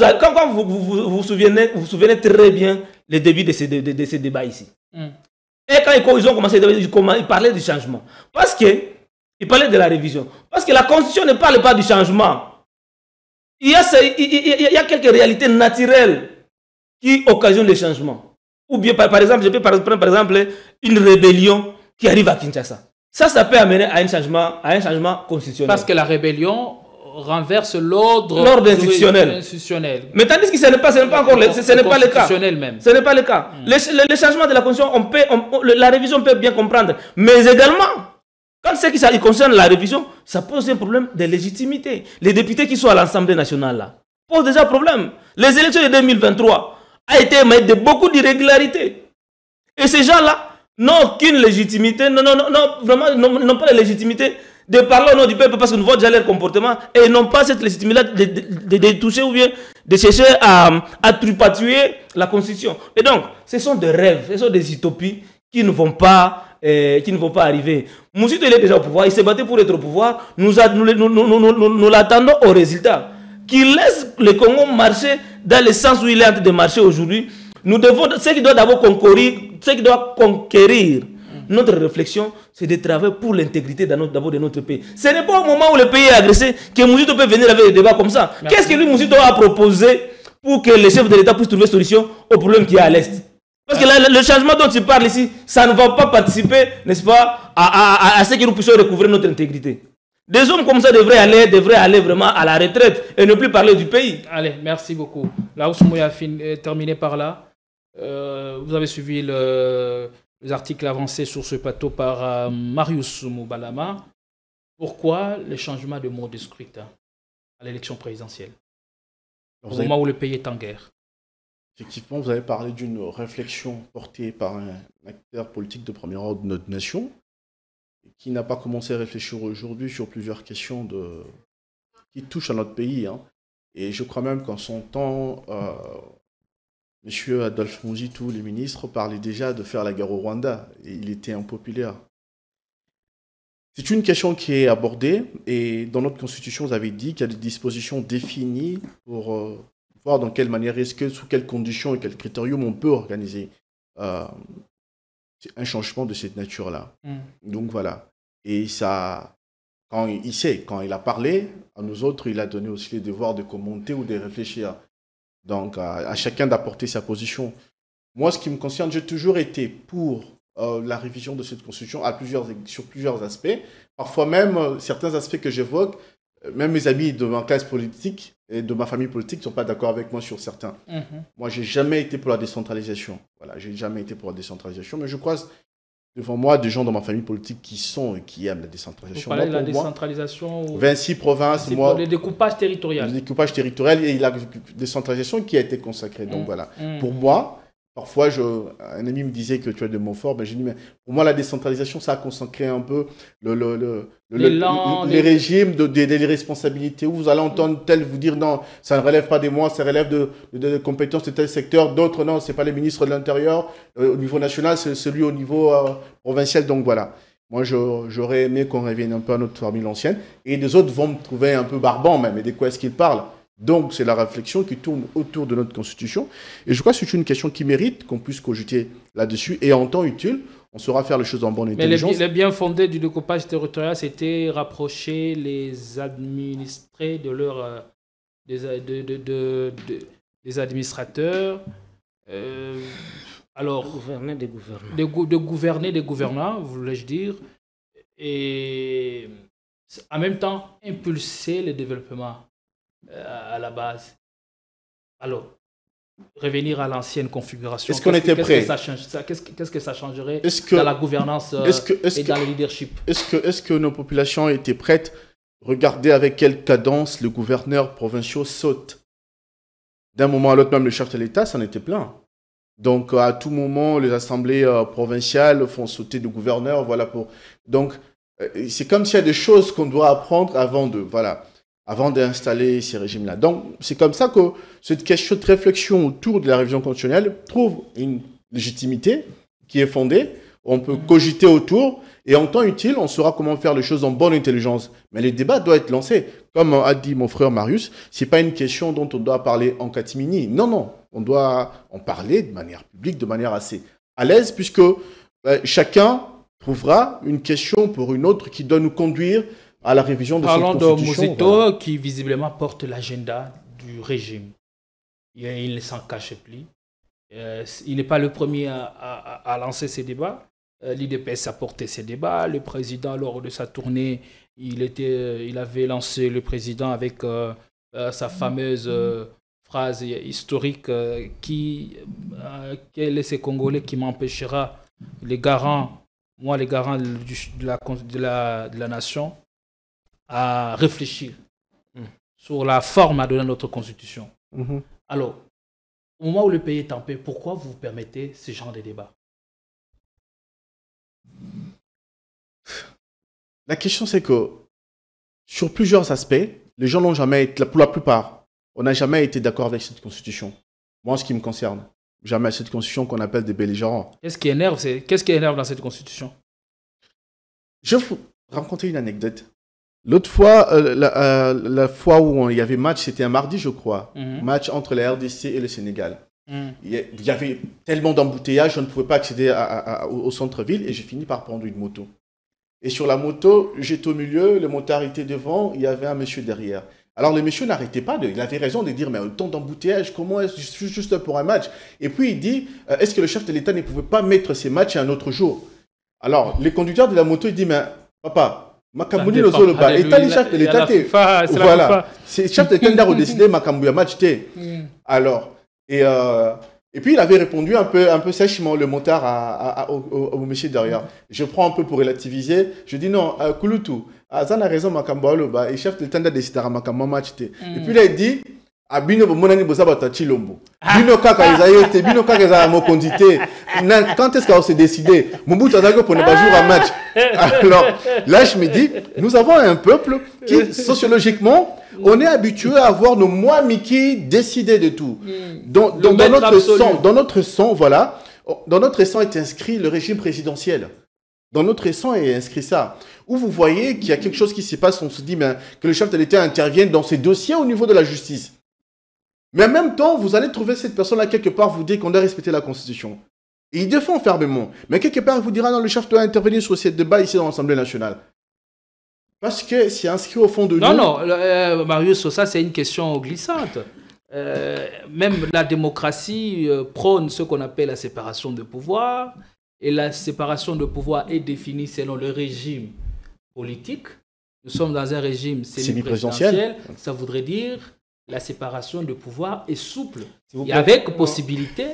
vous souvenez très bien le début de ces débats ici. Et quand ils ont commencé, ils parlaient du changement. Parce qu'ils parlaient de la révision. Parce que la Constitution ne parle pas du changement. Il y a quelques réalités naturelles qui occasionnent les changements. Ou bien, par exemple, je peux prendre par exemple une rébellion qui arrive à Kinshasa. Ça peut amener à un changement constitutionnel. Parce que la rébellion renverse l'ordre institutionnel. Mais tandis que ce n'est pas encore le cas. Ce n'est pas le cas. Le changement de la Constitution, la révision peut bien comprendre. Mais également, quand c'est qui concerne la révision, ça pose un problème de légitimité. Les députés qui sont à l'Assemblée nationale là posent déjà problème. Les élections de 2023 ont été émaillées de beaucoup d'irrégularités. Et ces gens-là n'ont aucune légitimité, vraiment, n'ont pas la légitimité de parler au nom du peuple parce que nous voyons déjà leur comportement et ils n'ont pas cette légitimité de toucher ou bien de chercher à tripatuer la Constitution. Et donc, ce sont des rêves, ce sont des utopies qui ne vont pas arriver. Moussito, il est déjà au pouvoir, il s'est battu pour être au pouvoir. Nous l'attendons au résultat. Qu'il laisse le Congo marcher dans le sens où il est en train de marcher aujourd'hui. Nous devons, ce qui doit d'abord conquérir notre réflexion, c'est de travailler pour l'intégrité d'abord de notre pays. Ce n'est pas au moment où le pays est agressé que Moussito peut venir avec des débats comme ça. Qu'est-ce que lui, Moussito, a proposé pour que les chefs de l'État puissent trouver solution au problème qui est à l'Est? Parce que le changement dont tu parles ici, ça ne va pas participer, n'est-ce pas, à ce que nous puissions recouvrir notre intégrité. Des hommes comme ça devraient aller vraiment à la retraite et ne plus parler du pays. Allez, merci beaucoup. Larousse Mouya a terminé par là. Vous avez suivi les articles avancés sur ce plateau par Marius Moubalama. Pourquoi le changement de mode de scrutin à l'élection présidentielle au moment où le pays est en guerre? Effectivement, vous avez parlé d'une réflexion portée par un acteur politique de premier ordre de notre nation qui n'a pas commencé à réfléchir aujourd'hui sur plusieurs questions qui touchent à notre pays. Et je crois même qu'en son temps, M. Adolphe Mouzitou, le ministre, parlait déjà de faire la guerre au Rwanda. Et il était impopulaire. C'est une question qui est abordée. Et dans notre constitution, vous avez dit qu'il y a des dispositions définies pour voir dans quelle manière, sous quelles conditions et quels critériums on peut organiser un changement de cette nature-là. Donc voilà. Et ça, quand il a parlé, à nous autres, il a donné aussi les devoirs de commenter ou de réfléchir. Donc à chacun d'apporter sa position. Moi, ce qui me concerne, j'ai toujours été pour la révision de cette constitution sur plusieurs aspects. Parfois même, certains aspects que j'évoque, même mes amis de ma classe politique et de ma famille politique ne sont pas d'accord avec moi sur certains. Moi, je n'ai jamais été pour la décentralisation. Voilà, j'ai jamais été pour la décentralisation, mais je croise devant moi des gens dans ma famille politique qui aiment la décentralisation. Vous parlez de la décentralisation 26 provinces, le découpage territorial. Le découpage territorial et la décentralisation qui a été consacrée. Donc voilà. Pour moi, parfois, un ami me disait que tu as des mots forts, mais j'ai dit, mais pour moi, la décentralisation, ça a consacré un peu les régimes des responsabilités, où vous allez entendre tel vous dire non, ça ne relève pas de moi, ça relève de compétences de tel secteur, d'autres non, ce n'est pas les ministres de l'Intérieur, au niveau national, c'est celui au niveau provincial, donc voilà. Moi, j'aurais aimé qu'on revienne un peu à notre formule ancienne, et des autres vont me trouver un peu barbant même, et de quoi est-ce qu'ils parlent? Donc, c'est la réflexion qui tourne autour de notre Constitution. Et je crois que c'est une question qui mérite qu'on puisse cogiter là-dessus. Et en temps utile, on saura faire les choses en bonne intelligence. Mais le bien fondé du découpage territorial, c'était rapprocher les administrés de leur, des administrateurs. Alors, gouverner des gouvernants. De gouverner des gouvernants, voulais-je dire. Et en même temps, impulser le développement à la base. Alors, revenir à l'ancienne configuration. Est-ce qu'on était prêt? Qu'est-ce que ça changerait dans la gouvernance et dans le leadership? Est-ce que nos populations étaient prêtes? Regardez avec quelle cadence les gouverneurs provinciaux sautent. D'un moment à l'autre, même le chef de l'État, ça en était plein. Donc, à tout moment, les assemblées provinciales font sauter le gouverneur. Voilà pour... Donc, c'est comme s'il y a des choses qu'on doit apprendre avant d'installer ces régimes-là. Donc, c'est comme ça que cette question de réflexion autour de la révision constitutionnelle trouve une légitimité qui est fondée. On peut cogiter autour et en temps utile, on saura comment faire les choses en bonne intelligence. Mais les débats doivent être lancés. Comme a dit mon frère Marius, ce n'est pas une question dont on doit parler en catimini. Non, non. On doit en parler de manière publique, de manière assez à l'aise, puisque chacun trouvera une question pour une autre qui doit nous conduire à la révision de cette constitution. Parlons de Mosito, qui visiblement porte l'agenda du régime. Il ne s'en cache plus. Il n'est pas le premier à lancer ces débats. L'IDPS a porté ces débats. Le président, lors de sa tournée, il avait lancé le président avec sa fameuse phrase historique quel est ce Congolais qui m'empêchera, les garants de la nation, à réfléchir sur la forme à donner à notre constitution. Alors, au moment où le pays est en paix, pourquoi vous permettez ce genre de débat? La question, c'est que sur plusieurs aspects, les gens n'ont jamais été, pour la plupart, on n'a jamais été d'accord avec cette constitution. Moi, en ce qui me concerne, jamais cette constitution qu'on appelle des belligérants. Qu'est-ce qui énerve dans cette constitution? Je vais vous raconter une anecdote. L'autre fois, la fois où il y avait match, c'était un mardi, je crois. Match entre la RDC et le Sénégal. Il y avait tellement d'embouteillages, je ne pouvais pas accéder au centre-ville et j'ai fini par prendre une moto. Et sur la moto, j'étais au milieu, le motard était devant, il y avait un monsieur derrière. Alors le monsieur n'arrêtait pas, il avait raison de dire, mais autant d'embouteillage, comment est-ce que je suis juste pour un match? Et puis il dit, est-ce que le chef de l'État ne pouvait pas mettre ces matchs à un autre jour? Alors le conducteur de la moto, il dit, mais papa, Makambouni le solo ba, et t'as les chefs de l'État, voilà, c'est le chef de l'État qui a décidé Makambouya match té. Alors, et puis il avait répondu un peu sèchement, le motard au monsieur derrière. Je prends un peu pour relativiser. Je dis non, Kouloutou, Azan a raison, Makambouya, et chef de l'État a décidé Makambouya match té. Et puis là il dit, Abino monani bosabata chilombo. Bino kaka izayote, bino kaka izamo kondité. Quand est-ce qu'on s'est décidé? Mobutu Azago pour ne pas jouer un match. Alors là je me dis, nous avons un peuple qui sociologiquement, on est habitué à voir nos moi Miki décider de tout. Dans notre sang, voilà, dans notre sang est inscrit le régime présidentiel. Dans notre sang est inscrit ça. Où vous voyez qu'il y a quelque chose qui se passe, on se dit mais, que le chef de l'État intervienne dans ces dossiers au niveau de la justice. Mais en même temps, vous allez trouver cette personne-là quelque part vous dire qu'on doit respecter la Constitution. Et il défend fermement. Mais quelque part, il vous dira non, le chef doit intervenir sur ce débat ici dans l'Assemblée nationale. Parce que c'est inscrit au fond de nous. Non, Marius, ça c'est une question glissante. Même la démocratie prône ce qu'on appelle la séparation de pouvoir. Et la séparation de pouvoir est définie selon le régime politique. Nous sommes dans un régime semi-présidentiel. Ça voudrait dire la séparation de pouvoir est souple. Et avec possibilité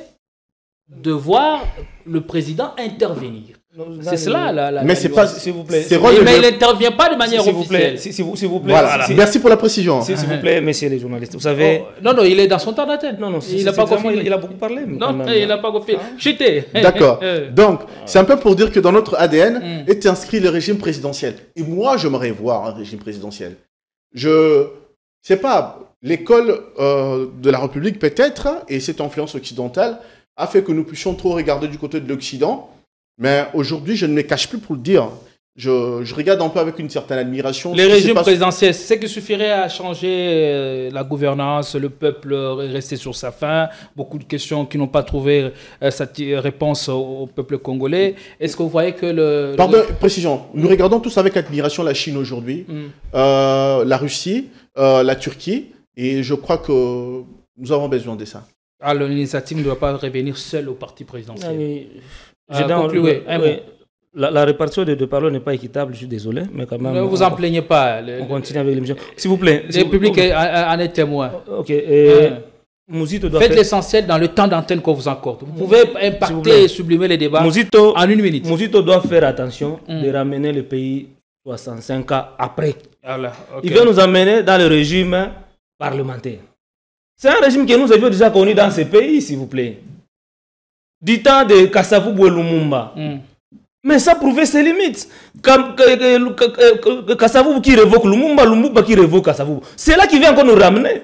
de voir le président intervenir. C'est cela mais c'est pas, s'il vous plaît. Mais il n'intervient pas de manière officielle. S'il vous plaît. Voilà. Merci pour la précision. S'il vous plaît, messieurs les journalistes. Vous savez. Non, il est dans son temps d'antenne. Non, il n'a pas confirmé. Il a beaucoup parlé. Non, il n'a pas confirmé. Chuté. D'accord. Donc, c'est un peu pour dire que dans notre ADN est inscrit le régime présidentiel. Et moi, j'aimerais voir un régime présidentiel. Je sais pas. L'école de la République, peut-être, et cette influence occidentale, a fait que nous puissions trop regarder du côté de l'Occident. Mais aujourd'hui, je ne me cache plus pour le dire. je regarde un peu avec une certaine admiration. Les régimes présidentiels, c'est ce qui suffirait à changer la gouvernance, le peuple est resté sur sa faim, beaucoup de questions qui n'ont pas trouvé réponse au peuple congolais. Est-ce que vous voyez que le... Pardon, précision. Nous regardons tous avec admiration la Chine aujourd'hui, la Russie, la Turquie, et je crois que nous avons besoin de ça. Ah, l'initiative ne doit pas revenir seule au parti présidentiel. La répartition des deux paroles n'est pas équitable, je suis désolé, mais quand même... Ne vous en plaignez pas. On continue avec l'émission. S'il vous plaît. Le public en est témoin. Ok. Faites l'essentiel dans le temps d'antenne qu'on vous accorde. Vous pouvez impacter et sublimer les débats en 1 minute. Mouzito doit faire attention de ramener le pays 65 ans après. Voilà, okay. Il veut nous amener dans le régime parlementaire. C'est un régime que nous avions déjà connu dans ce pays, s'il vous plaît. Du temps de Kasavubu et Lumumba. Mais ça prouvait ses limites. Kasavubu qui révoque Lumumba, Lumumba qui révoque Kasavubu. C'est là qu'il vient encore nous ramener.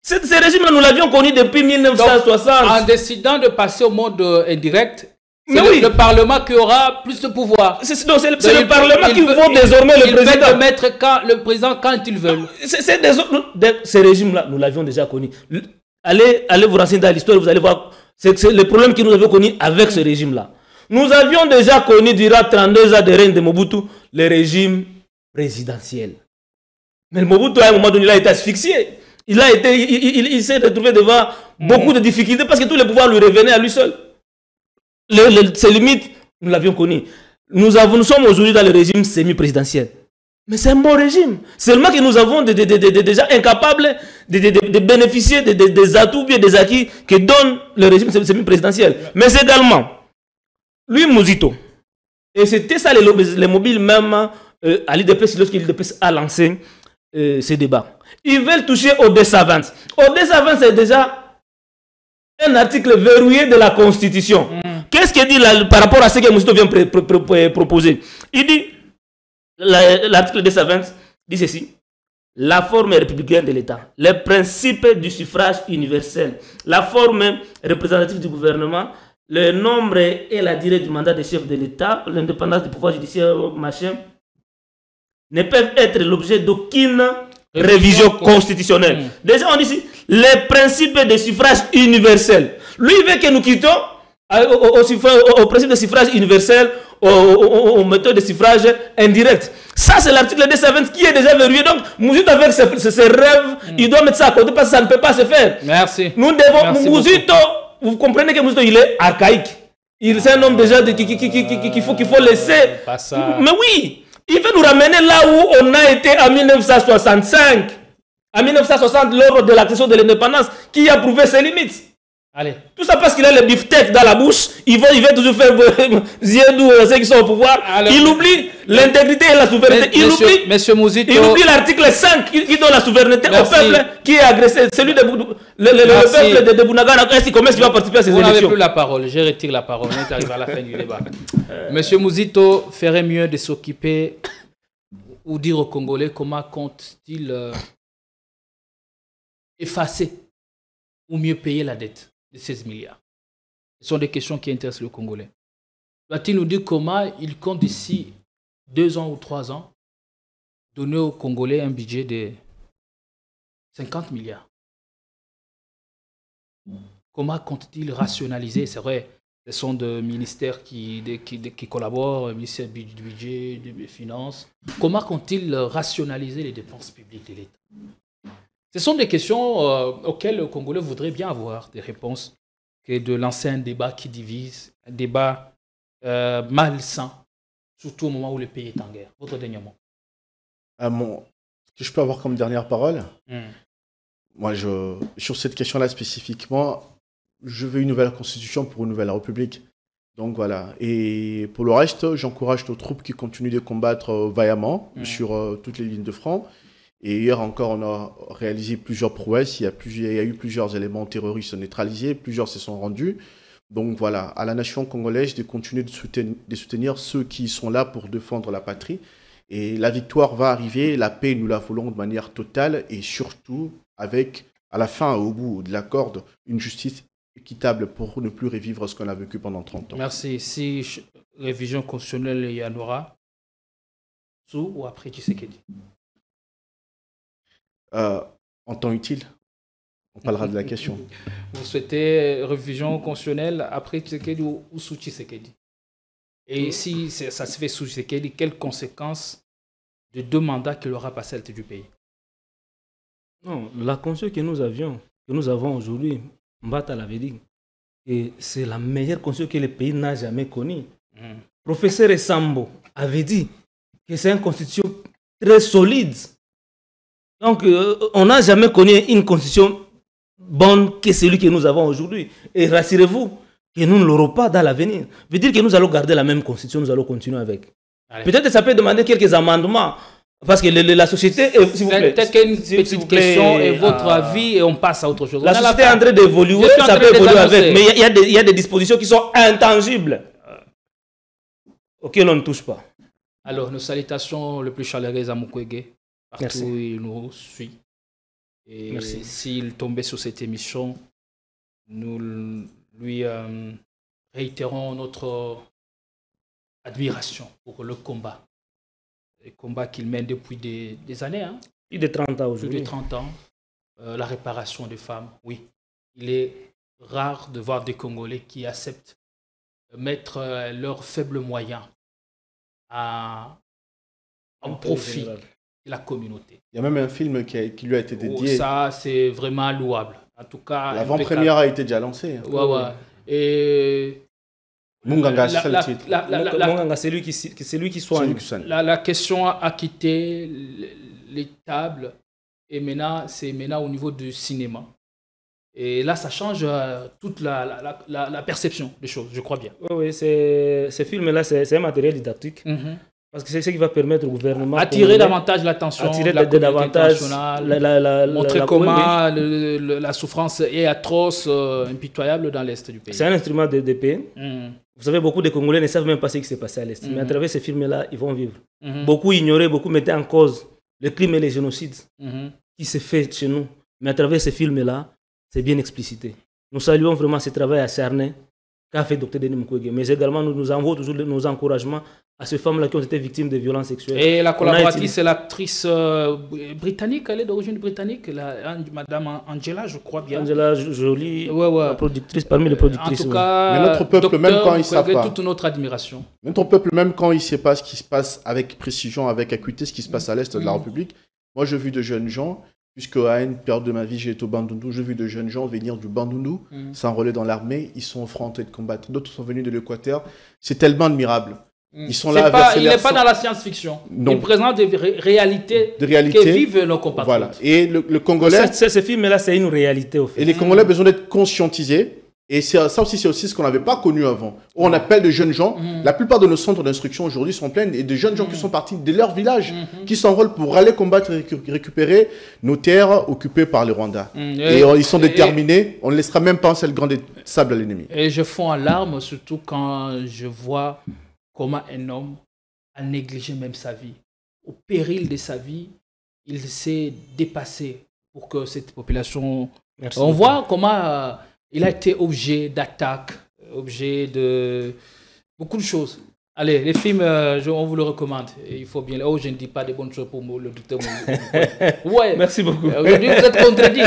Ce régime-là, nous l'avions connu depuis 1960. Donc, en décidant de passer au mode indirect, c'est le Parlement qui aura plus de pouvoir. C'est le Parlement qui vote désormais le président. Il peut mettre le président quand il veut. Ces régimes-là, nous l'avions déjà connu. Allez vous renseigner dans l'histoire, vous allez voir. C'est le problème que nous avions connu avec ce régime-là. Nous avions déjà connu, durant 32 ans de règne de Mobutu, le régime présidentiel. Mais Mobutu, à un moment donné, il a été asphyxié. Il s'est retrouvé devant beaucoup de difficultés parce que tous les pouvoirs lui revenaient à lui seul. Ses limites, nous l'avions connu. Nous sommes aujourd'hui dans le régime semi-présidentiel. Mais c'est un bon régime. Seulement que nous avons déjà incapables de bénéficier des atouts et des acquis que donne le régime semi-présidentiel. Mais également, lui, Mouzito, et c'était ça les mobiles même à l'IDPS lorsqu'il a lancé ces débats. Ils veulent toucher au D-Savance. Au D-Savance, c'est déjà un article verrouillé de la Constitution. Qu'est-ce qu'il dit là, par rapport à ce que Mouzito vient proposer? Il dit, l'article D-Savance dit ceci: la forme républicaine de l'État, les principes du suffrage universel, la forme représentative du gouvernement, le nombre et la durée du mandat des chefs de l'État, l'indépendance du pouvoir judiciaire, machin, ne peuvent être l'objet d'aucune révision constitutionnelle. Déjà, on dit ici, les principes de suffrage universel. Lui, il veut que nous quittons au principe de suffrage universel, aux méthodes de suffrage indirect. Ça, c'est l'article D-Savance qui est déjà verrouillé. Donc, Mouzito, avec ses rêves, il doit mettre ça à côté parce que ça ne peut pas se faire. Merci. Nous devons... Mouzito, vous comprenez que Mouzito, il est archaïque. C'est un homme déjà qu'il faut laisser. Pas ça. Mais oui, il veut nous ramener là où on a été en 1965. En 1960, lors de l'accession de l'indépendance, qui a prouvé ses limites. Allez. Tout ça parce qu'il a le beefsteak dans la bouche. Il veut toujours faire Ziedou, ceux qui sont au pouvoir. Alors, il oublie l'intégrité et la souveraineté. Il oublie l'article 5 qui donne la souveraineté au peuple qui est agressé. Celui de le peuple de Bounagana. Comment est-ce qu'il va participer à ces élections? Vous n'avez plus la parole. Je retire la parole. On est arrivé à la fin du débat. Monsieur Mouzito ferait mieux de s'occuper ou dire aux Congolais comment compte-t-il effacer ou mieux payer la dette de 16 milliards. Ce sont des questions qui intéressent le Congolais. Va-t-il nous dire comment il compte d'ici 2 ans ou 3 ans donner aux Congolais un budget de 50 milliards? Comment compte-t-il rationaliser? C'est vrai, ce sont des ministères qui collaborent, le ministère du budget, des finances. Comment compte-t-il rationaliser les dépenses publiques de l'État? Ce sont des questions auxquelles le Congolais voudrait bien avoir des réponses que de lancer un débat qui divise, un débat malsain, surtout au moment où le pays est en guerre. Votre dernier mot. Ce que je peux avoir comme dernière parole, moi, sur cette question-là spécifiquement, je veux une nouvelle constitution pour une nouvelle république. Donc voilà. Et pour le reste, j'encourage nos troupes qui continuent de combattre vaillamment sur toutes les lignes de front. Et hier encore, on a réalisé plusieurs prouesses. Il y a eu plusieurs éléments terroristes neutralisés. Plusieurs se sont rendus. Donc voilà, à la nation congolaise de continuer de soutenir ceux qui sont là pour défendre la patrie. Et la victoire va arriver. La paix, nous la voulons de manière totale. Et surtout, avec, à la fin, au bout de la corde, une justice équitable pour ne plus revivre ce qu'on a vécu pendant 30 ans. Merci. Si révision constitutionnelle il y en aura, sous ou après Tshisekedi? En temps utile, on parlera de la question. Vous souhaitez révision constitutionnelle après Tshisekedi ou sous Tshisekedi? Et si ça se fait sous Tshisekedi, quelles conséquences de 2 mandats qu'il aura passé à la tête du pays? Non, la constitution que nous avons aujourd'hui, Mbata l'avait dit, et c'est la meilleure constitution que le pays n'a jamais connue. Professeur Essambo avait dit que c'est une constitution très solide. Donc, on n'a jamais connu une constitution bonne que celui que nous avons aujourd'hui. Et rassurez-vous que nous ne l'aurons pas dans l'avenir. Veut dire que nous allons garder la même constitution, nous allons continuer avec. Peut-être que ça peut demander quelques amendements. Parce que la société, s'il vous plaît. Peut-être qu'une petite question et votre avis et on passe à autre chose. La société est en train d'évoluer, ça peut évoluer avec. Mais il y a des dispositions qui sont intangibles, auxquelles on ne touche pas. Alors, nos salutations les plus chaleureuses à Mukwege. Partout Merci. où il nous suit. Et s'il tombait sur cette émission, nous lui réitérons notre admiration pour le combat. Le combat qu'il mène depuis des années. Hein. Plus de 30 ans aujourd'hui. Plus de 30 ans. La réparation des femmes, oui. Il est rare de voir des Congolais qui acceptent de mettre leurs faibles moyens en profit de la communauté. Il y a même un film qui lui a été dédié. Ça, c'est vraiment louable. En tout cas, l'avant-première a été déjà lancée. Ouais. Et Munganga, c'est ça le titre. Munganga, c'est lui qui soigne. La question a quitté les tables et maintenant, c'est au niveau du cinéma. Et là, ça change toute la perception des choses, je crois bien. Oui, ce film-là, c'est un matériel didactique. Parce que c'est ce qui va permettre au gouvernement... Attirer davantage l'attention, attirer la communauté davantage internationale, montrer comment la souffrance est atroce, impitoyable dans l'Est du pays. C'est un instrument de paix. Vous savez, beaucoup de Congolais ne savent même pas ce qui s'est passé à l'Est. Mais à travers ces films-là, ils vont vivre. Beaucoup ignoraient, beaucoup mettaient en cause le crime et les génocides qui se fait chez nous. Mais à travers ces films-là, c'est bien explicité. Nous saluons vraiment ce travail acharné qu'a fait Dr Denis Mukwege. Mais également, nous envoyons toujours nos encouragements à ces femmes-là qui ont été victimes de violences sexuelles. Et la collaboratrice, c'est l'actrice britannique, elle est d'origine britannique, Madame Angela, je crois bien. Angela Jolie, la productrice parmi les productrices. En tout cas, mais notre peuple, même quand ils ne savent pas, toute notre admiration. Notre peuple, même quand il ne sait pas ce qui se passe avec précision, avec acuité, ce qui se passe à l'Est de la République, moi j'ai vu de jeunes gens, puisque à une période de ma vie, j'ai été au Bandundu, j'ai vu de jeunes gens venir du Bandundu, s'enrôler dans l'armée, ils sont francs de combattre. D'autres sont venus de l'Équateur. C'est tellement admirable. Ils sont là il n'est pas dans la science-fiction. Il présente des réalités que vivent nos compatriotes. Voilà. Et le Congolais... Ce film-là, c'est une réalité au fait. Et les Congolais ont besoin d'être conscientisés. Et ça aussi, c'est aussi ce qu'on n'avait pas connu avant. On appelle de jeunes gens. La plupart de nos centres d'instruction aujourd'hui sont pleins et de jeunes gens qui sont partis de leur village, qui s'enrôlent pour aller combattre et récupérer nos terres occupées par les Rwandais. Et ils sont déterminés. On ne laissera même pas un seul grain de sable à l'ennemi. Et je fonds en larmes, surtout quand je vois comment un homme a négligé même sa vie. Au péril de sa vie, il s'est dépassé pour que cette population... Merci on voit comment il a été objet d'attaques, objet de beaucoup de choses. Allez, les films, on vous le recommande. Il faut bien... Oh, je ne dis pas des bonnes choses pour le docteur. Ouais. Merci beaucoup. Aujourd'hui, vous êtes contredit.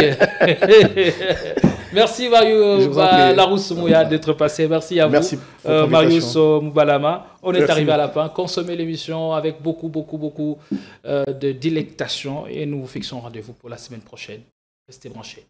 Merci Marius Larousse Mouya d'être passé. Merci à vous, Marius Moubalama. On est arrivé à la fin. Consommez l'émission avec beaucoup de délectation et nous vous fixons rendez-vous pour la semaine prochaine. Restez branchés.